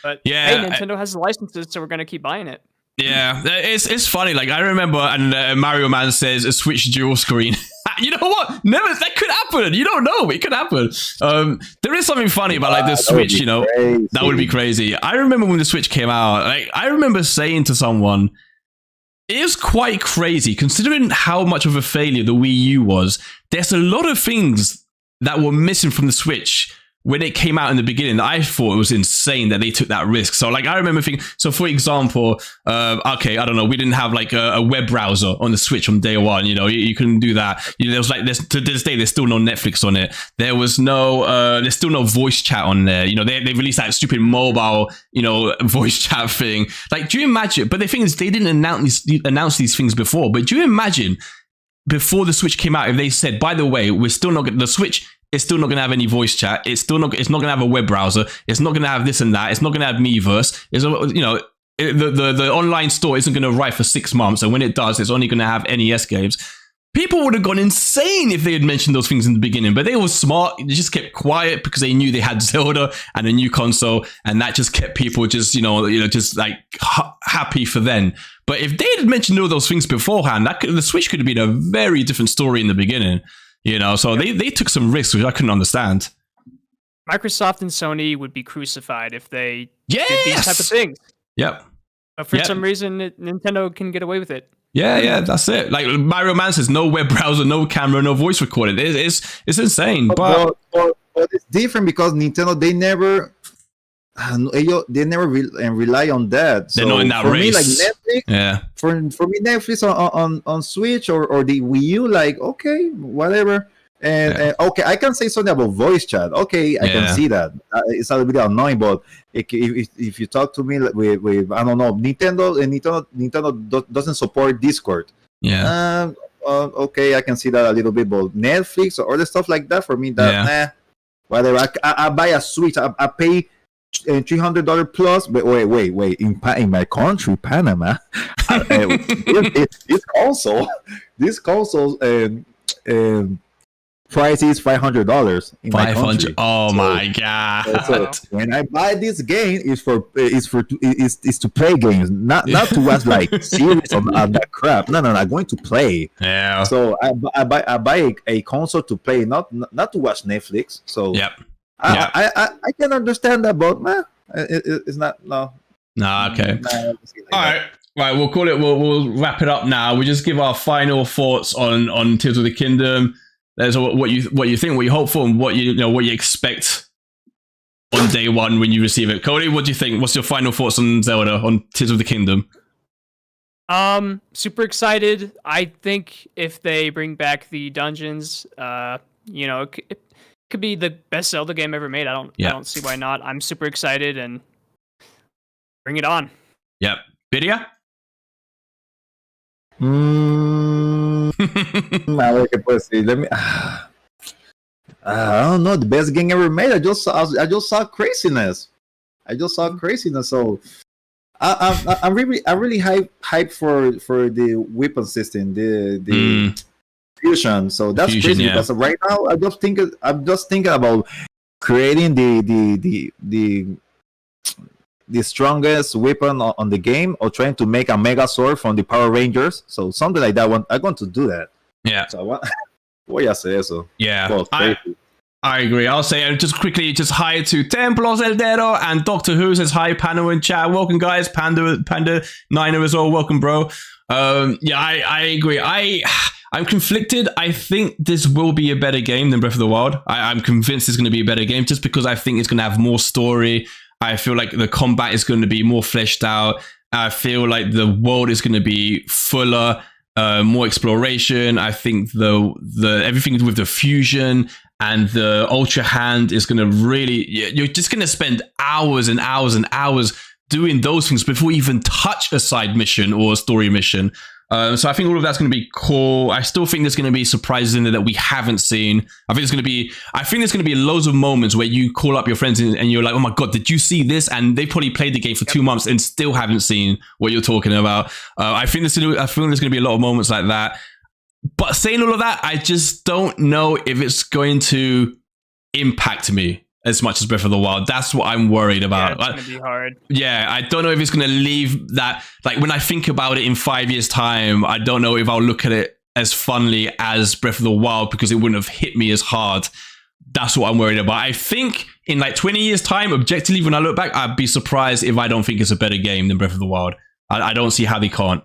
S2: But hey, Nintendo has the licenses, so we're going to keep buying it.
S1: Yeah, it's funny. Like I remember, and Mario Man says a Switch dual screen. You know what? That could happen. You don't know. It could happen. There is something funny about like the Switch. You know, that would be crazy. I remember when the Switch came out. Like I remember saying to someone, it was quite crazy considering how much of a failure the Wii U was. There's a lot of things that were missing from the Switch when it came out in the beginning. I thought it was insane that they took that risk. So like I remember thinking, so for example, okay, I don't know, we didn't have like a web browser on the Switch from day one. You know, you couldn't do that. You know, there was like to this day there's still no Netflix on it. There was there's still no voice chat on there. You know, they released that stupid mobile, voice chat thing. Like, do you imagine? But the thing is, they didn't announce these things before. But do you imagine before the Switch came out if they said, by the way, we're still not the Switch. It's still not going to have any voice chat. It's not going to have a web browser. It's not going to have this and that. It's not going to have Miiverse. The online store isn't going to arrive for 6 months. And when it does, it's only going to have NES games. People would have gone insane if they had mentioned those things in the beginning, but they were smart. They just kept quiet because they knew they had Zelda and a new console. And that just kept people just, just like happy for them. But if they had mentioned all those things beforehand, the Switch could have been a very different story in the beginning. So they took some risks, which I couldn't understand.
S2: Microsoft and Sony would be crucified if they did these type of things.
S1: Yep.
S2: But for some reason, Nintendo can get away with it.
S1: Yeah, that's it. Like Mario Man says, no web browser, no camera, no voice recording. It's insane.
S3: But it's different because Nintendo, they never rely on that.
S1: They're not in that race.
S3: Me, like Netflix, for me, Netflix on Switch or the Wii U, like okay, whatever. And okay, I can say something about voice chat. Okay, I can see that. It's a little bit annoying, but if you talk to me with I don't know, Nintendo doesn't support Discord.
S1: Yeah.
S3: Okay, I can see that a little bit, but Netflix or other stuff like that for me, that whatever. I buy a Switch. I pay $300 plus, but wait. In my country, Panama, this console price is $500 in my country.
S1: Oh my god!
S3: So when I buy this game, is to play games, not to watch like series on that crap. No, I'm going to play.
S1: Yeah.
S3: So I buy a console to play, not to watch Netflix. So I can understand that, but it's not no.
S1: Nah, okay. All right. We'll call it. We'll wrap it up now. We just give our final thoughts on Tears of the Kingdom. There's what you think, what you hope for, and what you expect on day one when you receive it. Kody, what do you think? What's your final thoughts on Zelda, on Tears of the Kingdom?
S2: Super excited. I think if they bring back the dungeons, it could be the best Zelda game ever made. I don't see why not. I'm super excited and bring it on.
S1: Yep. Birria?
S3: Let me. I don't know. The best game ever made. I just saw craziness. So I'm really hyped for the weapon system, the fusion. So that's
S1: fusion,
S3: crazy because right now I'm just thinking about creating the strongest weapon on the game, or trying to make a mega sword from the Power Rangers. So something like that. I'm going to do that.
S1: Yeah.
S3: So I want. Voy a hacer eso.
S1: Yeah.
S3: Well,
S1: I agree. I'll say just quickly, just hi to Templos Eldero and Doctor Who says hi, Panda in chat. Welcome, guys. Panda Niner as well. Welcome, bro. Yeah, I agree. I'm conflicted. I think this will be a better game than Breath of the Wild. I'm convinced it's going to be a better game just because I think it's going to have more story. I feel like the combat is going to be more fleshed out. I feel like the world is going to be fuller, more exploration. I think the everything with the fusion and the Ultra Hand is going to really, you're just going to spend hours and hours and hours doing those things before you even touch a side mission or a story mission. So I think all of that's going to be cool. I still think there's going to be surprises in there that we haven't seen. I think there's going to be loads of moments where you call up your friends and you're like, oh my God, did you see this? And they probably played the game for 2 months and still haven't seen what you're talking about. I think there's going to be a lot of moments like that. But saying all of that, I just don't know if it's going to impact me as much as Breath of the Wild. That's what I'm worried about.
S2: Yeah, it's going to be hard.
S1: Yeah, I don't know if it's going to leave that, like when I think about it in 5 years' time, I don't know if I'll look at it as fondly as Breath of the Wild because it wouldn't have hit me as hard. That's what I'm worried about. I think in like 20 years' time, objectively, when I look back, I'd be surprised if I don't think it's a better game than Breath of the Wild. I don't see how they can't.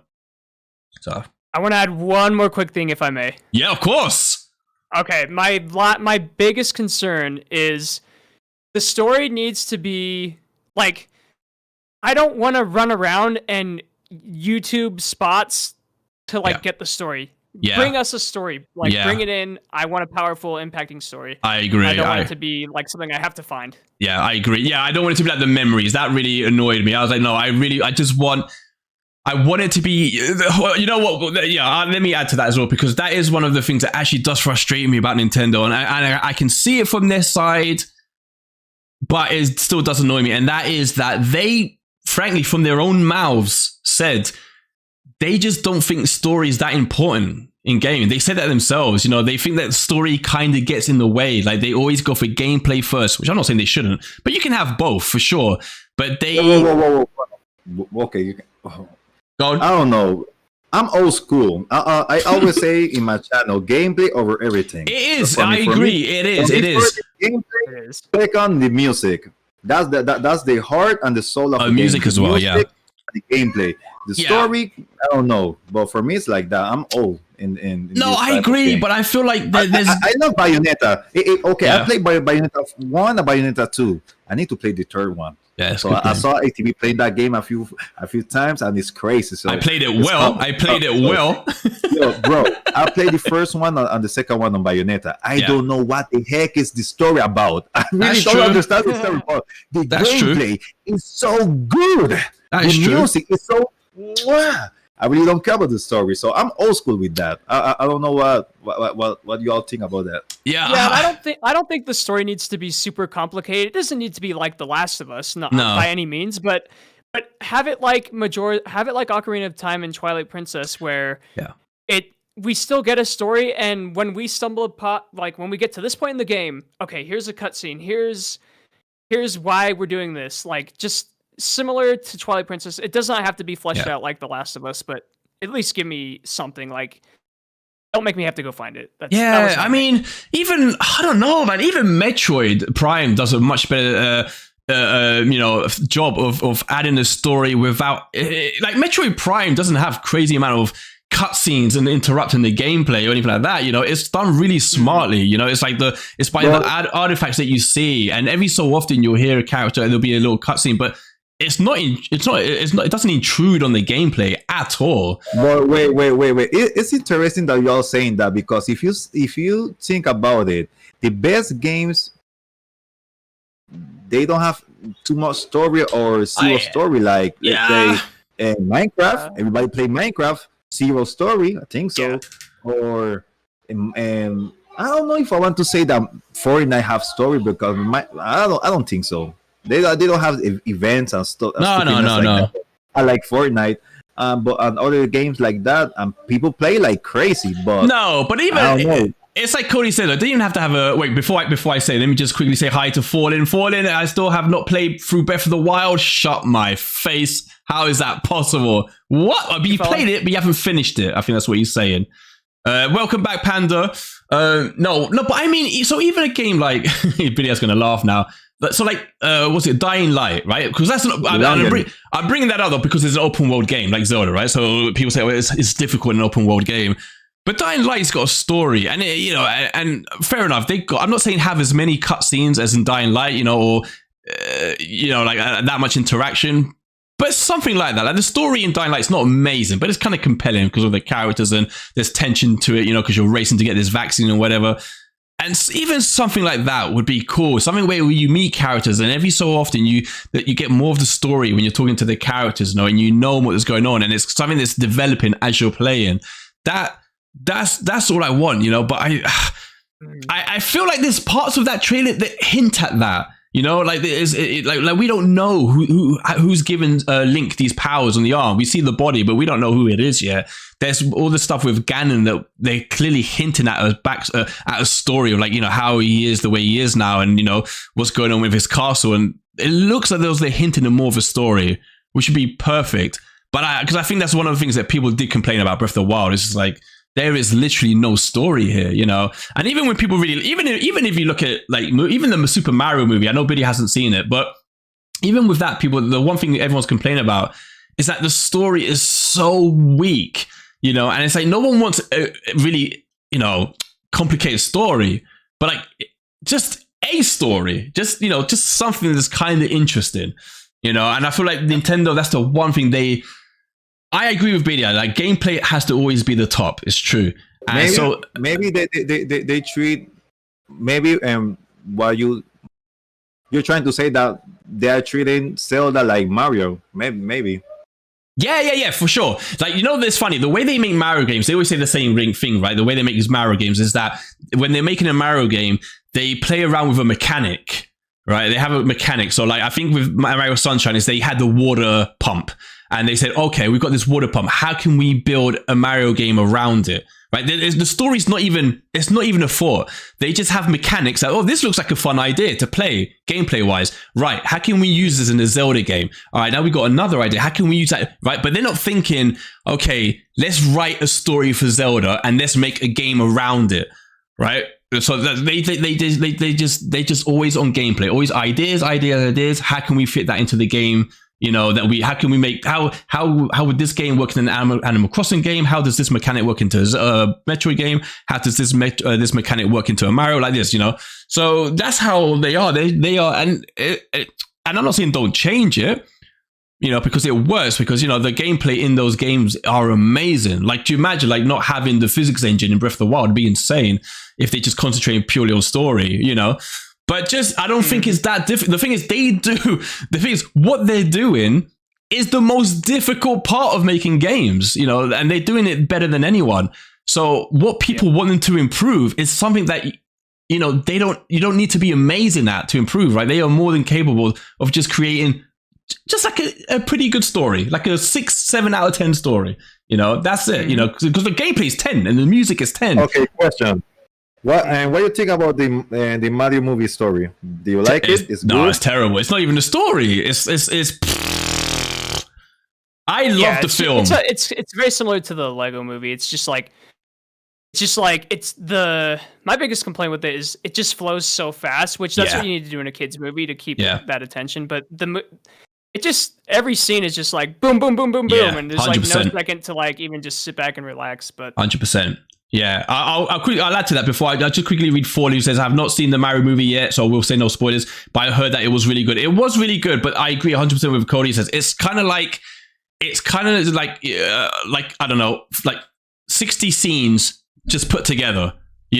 S1: So
S2: I want to add one more quick thing, if I may.
S1: Yeah, of course.
S2: Okay, my biggest concern is the story needs to be like, I don't want to run around and YouTube spots to get the story. Yeah. Bring us a story. Bring it in. I want a powerful, impacting story.
S1: I agree.
S2: I don't want it to be like something I have to find.
S1: Yeah, I agree. Yeah, I don't want it to be like the memories. That really annoyed me. I was like, no, I want it to be, you know what? Yeah, let me add to that as well, because that is one of the things that actually does frustrate me about Nintendo. And I can see it from their side, but it still does annoy me. And that is that they, frankly, from their own mouths said, they just don't think story is that important in gaming. They said that themselves. You know, they think that story kind of gets in the way. Like they always go for gameplay first, which I'm not saying they shouldn't, but you can have both for sure. But they...
S3: Whoa. Okay, you can...
S1: Go on.
S3: I don't know. I'm old school. I always say in my channel, gameplay over everything.
S1: It is. I agree. It is.
S3: Gameplay, second, the music. That's the heart and the soul of the
S1: music
S3: game.
S1: As well. Yeah.
S3: The gameplay, the story. I don't know, but for me, it's like that. I'm old.
S1: No, I agree, but I feel like there's.
S3: I love Bayonetta. I played Bayonetta 1 and Bayonetta 2. I need to play the third one.
S1: Yeah,
S3: so I saw ATV playing that game a few times, and it's crazy. So
S1: I played it well.
S3: Yo, bro, I played the first one and the second one on Bayonetta. I don't know what the heck is the story about. I really don't understand the story about. The gameplay is so good. The music is so. I really don't care about the story, so I'm old school with that. I don't know what you all think about that.
S2: Yeah. I don't think the story needs to be super complicated. It doesn't need to be like The Last of Us, not by any means, but have it like Ocarina of Time and Twilight Princess, where we still get a story, and when we stumble upon, like when we get to this point in the game, okay, here's a cutscene, here's why we're doing this, like just similar to Twilight Princess. It does not have to be fleshed out like The Last of Us, but at least give me something. Like, don't make me have to go find it.
S1: I mean, even, I don't know, man, even Metroid Prime does a much better job of adding a story without, like Metroid Prime doesn't have crazy amount of cutscenes and interrupting the gameplay or anything like that. You know, it's done really smartly. You know, it's like the artifacts that you see, and every so often you'll hear a character and there'll be a little cutscene, but it doesn't intrude on the gameplay at all.
S3: But wait. It's interesting that you're saying that, because if you think about it, the best games, they don't have too much story or zero story. Like let's say Minecraft, everybody play Minecraft, zero story. I think so. Or I don't know if I want to say that Fortnite have story, because I don't think so. They don't have events and stuff. No. I like Fortnite, but on other games like that, people play like crazy. But
S1: even it's like Kody said, I didn't even have to have a wait before I say. Let me just quickly say hi to Fallen. I still have not played through Breath of the Wild. Shut my face. How is that possible? What? But you played it, but you haven't finished it. I think that's what he's saying. Welcome back, Panda. No, but I mean, so even a game like Birria's gonna laugh now. So like, what's it? Dying Light, right? Because that's not. I'm bringing that up because it's an open world game like Zelda, right? So people say, well, it's difficult in an open world game. But Dying Light's got a story, and and fair enough. I'm not saying have as many cutscenes as in Dying Light, or like that much interaction, but something like that. Like the story in Dying Light's not amazing, but it's kind of compelling because of the characters and there's tension to it, because you're racing to get this vaccine or whatever. And even something like that would be cool. Something where you meet characters, and every so often you get more of the story when you're talking to the characters, and you know what is going on, and it's something that's developing as you're playing. That's all I want, But I feel like there's parts of that trailer that hint at that, like like we don't know who's given Link these powers on the arm. We see the body, but we don't know who it is yet. There's all the stuff with Ganon that they're clearly hinting at at a story of like how he is the way he is now, and what's going on with his castle. And it looks like they're hinting at more of a story, which would be perfect. But because I think that's one of the things that people did complain about Breath of the Wild. It's just like, there is literally no story here, And even when people really, even if you look at like even the Super Mario movie, I know Birria hasn't seen it, but even with that, the one thing everyone's complaining about is that the story is so weak, and it's like no one wants a really, complicated story, but like just a story, just something that's kind of interesting, And I feel like Nintendo, that's the one thing I agree with Birria. Like gameplay has to always be the top. It's true. And
S3: maybe they treat while you're trying to say that they are treating Zelda like Mario. Maybe.
S1: Yeah, for sure. Like it's funny. The way they make Mario games, they always say the same thing, right? The way they make these Mario games is that when they're making a Mario game, they play around with a mechanic, right? They have a mechanic. So like I think with Mario Sunshine is they had the water pump. And they said, okay, we've got this water pump. How can we build a Mario game around it? Right? The story's not even a thought. They just have mechanics that, this looks like a fun idea to play gameplay wise. Right. How can we use this in a Zelda game? All right. Now we've got another idea. How can we use that? Right. But they're not thinking, okay, let's write a story for Zelda and let's make a game around it. Right. So they just always on gameplay, always ideas. How can we fit that into the game? How can we make, how would this game work in an Animal Crossing game? How does this mechanic work into a Metroid game? How does this mechanic work into a Mario like this, So that's how they are. They are, and I'm not saying don't change it, because it works, because, the gameplay in those games are amazing. Like, do you imagine, like, not having the physics engine in Breath of the Wild? It'd be insane if they just concentrate purely on story, But I don't think it's that difficult. The thing is, what they're doing is the most difficult part of making games, and they're doing it better than anyone. So what people want them to improve is something that, you don't need to be amazing at to improve, right? They are more than capable of just creating just like a pretty good story, like a 6-7 out of 10 story, that's it, because the gameplay is 10 and the music is 10.
S3: Okay, question. What do you think about the Mario movie story? Do you like it? It's
S1: no,
S3: good?
S1: it's terrible. It's not even a story. It's. I love the film.
S2: It's very similar to the Lego movie. It's just like my biggest complaint with it is it just flows so fast, which that's what you need to do in a kids movie to keep that attention. But every scene is just like boom, boom, boom, boom, boom, and there's 100%. Like no second to like even just sit back and relax. But
S1: 100%. Yeah, I'll add to that before I just quickly read Fall, who says, I have not seen the Mario movie yet, so we'll say no spoilers, but I heard that it was really good. It was really good, but I agree 100% with Kody. Says it's kind of like, I don't know, like 60 scenes just put together,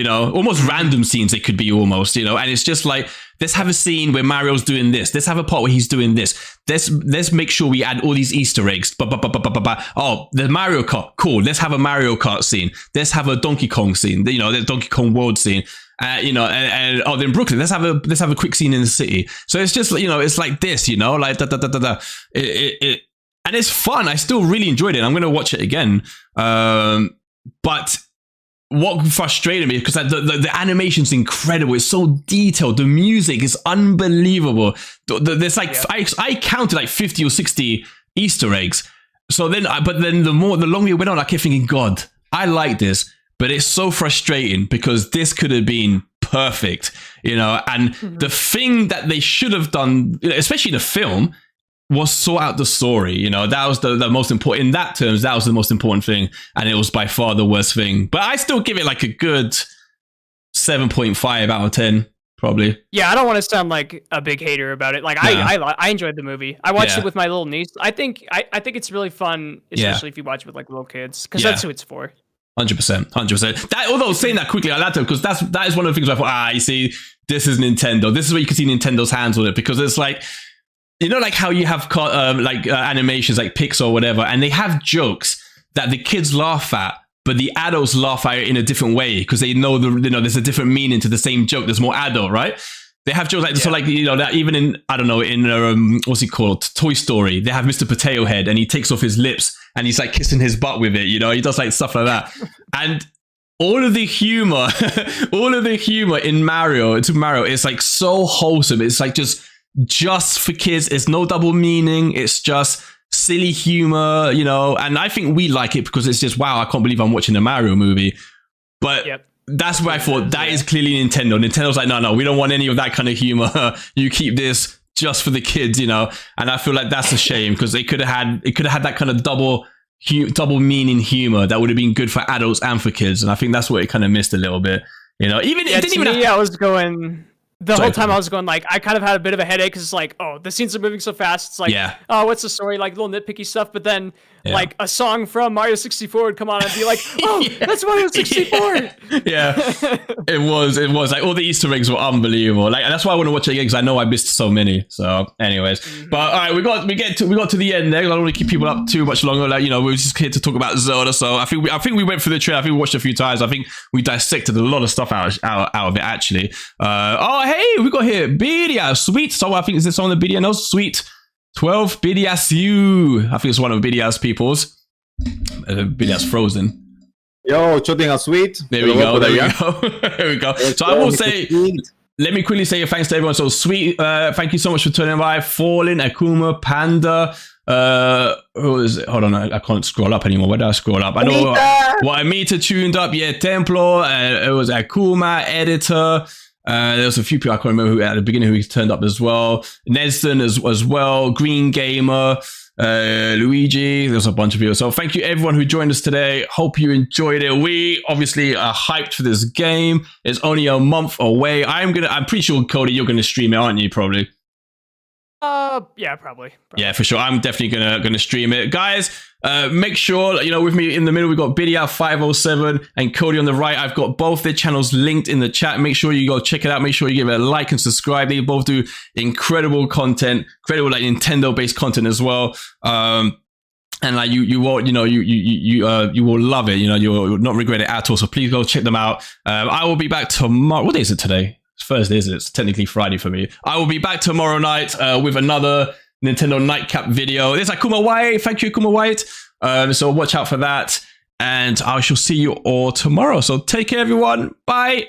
S1: almost random scenes it could be almost, and it's just like, let's have a scene where Mario's doing this. Let's have a part where he's doing this. Let's make sure we add all these Easter eggs. Oh, the Mario Kart. Cool. Let's have a Mario Kart scene. Let's have a Donkey Kong scene. The Donkey Kong World scene. And then Brooklyn. Let's have a quick scene in the city. So it's just, it's like this, like It and it's fun. I still really enjoyed it. I'm going to watch it again. But what frustrated me, because the animation's incredible. It's so detailed. The music is unbelievable. There's like, I counted like 50 or 60 Easter eggs. So then, but then the longer it went on, I kept thinking, God, I like this, but it's so frustrating because this could have been perfect, you know. And the thing that they should have done, especially the film, was sort out the story. You know, that was the most important. In that terms, that was the most important thing, and it was by far the worst thing. But I still give it like a good 7.5 out of 10, probably.
S2: Yeah, I don't want to sound like a big hater about it. Like I enjoyed the movie. I watched it with my little niece. I think it's really fun, especially if you watch it with like little kids, because that's who it's for.
S1: 100%. That, although saying that quickly, I like to, because that is one of the things where I thought, you see, this is Nintendo. This is where you can see Nintendo's hands on it, because it's like, you know, like how you have animations like Pixar or whatever, and they have jokes that the kids laugh at, but the adults laugh at it in a different way because they know there's a different meaning to the same joke. There's more adult, right? They have jokes like so, like, you know, that even in, I don't know, in what's he called, Toy Story, they have Mr. Potato Head, and he takes off his lips and he's like kissing his butt with it. You know, he does like stuff like that, and all of the humor in Mario is like so wholesome. It's like just for kids. It's no double meaning. It's just silly humor, you know. And I think we like it because it's just, wow, I can't believe I'm watching a Mario movie. But that's where I thought that is clearly Nintendo. Nintendo's like, no, we don't want any of that kind of humor. You keep this just for the kids, you know. And I feel like that's a shame, because it could have had that kind of double meaning humor that would have been good for adults and for kids. And I think that's what it kind of missed a little bit, you know. Even it didn't even.
S2: I was going. Whole time I was going, like, I kind of had a bit of a headache because it's like, oh, the scenes are moving so fast. It's like, oh, what's the story? Like little nitpicky stuff. But then like a song from Mario 64 would come on and be like, oh, that's Mario 64. It was like all the Easter eggs were unbelievable. Like, and that's why I want to watch it again, because I know I missed so many. So anyways, but all right, we got to the end there. I don't want to keep people up too much longer. Like, you know, we're just here to talk about Zelda. So I think we went through the trailer. I think we watched it a few times. I think we dissected a lot of stuff out of it, actually. Hey, we got here Birria, sweet. So I think is this on the Birria? No, sweet 12 Birrias you. I think it's one of Birria's people's. Birria's frozen.
S3: Yo, shooting a sweet.
S1: There we go. There we go. So I will say, let me quickly say thanks to everyone. So sweet, thank you so much for turning by. Fallen, Akuma, Panda. Who is it? Hold on, I can't scroll up anymore. Where did I scroll up? I know what Amita tuned up. Yeah, Templo. It was Akuma, Editor. There was a few people I can't remember who at the beginning who turned up as well. Nesden as well. Green Gamer, Luigi. There's a bunch of people. So thank you everyone who joined us today. Hope you enjoyed it. We obviously are hyped for this game. It's only a month away. I'm pretty sure, Kody, you're gonna stream it, aren't you? Probably.
S2: Yeah, probably.
S1: Yeah, for sure. I'm definitely gonna stream it, guys. Make sure, you know, with me in the middle, we got Birria 507 and Kody on the right. I've got both their channels linked in the chat. Make sure you go check it out. Make sure you give it a like and subscribe. They both do incredible content, incredible like Nintendo based content as well. And like you will, you know, you will love it. You know, you will not regret it at all. So please go check them out. I will be back tomorrow. What day is it today? It's Thursday, isn't it? It's technically Friday for me. I will be back tomorrow night with another Nintendo Nightcap video. There's Akuma White. Thank you, Akuma White. So watch out for that. And I shall see you all tomorrow. So take care, everyone. Bye.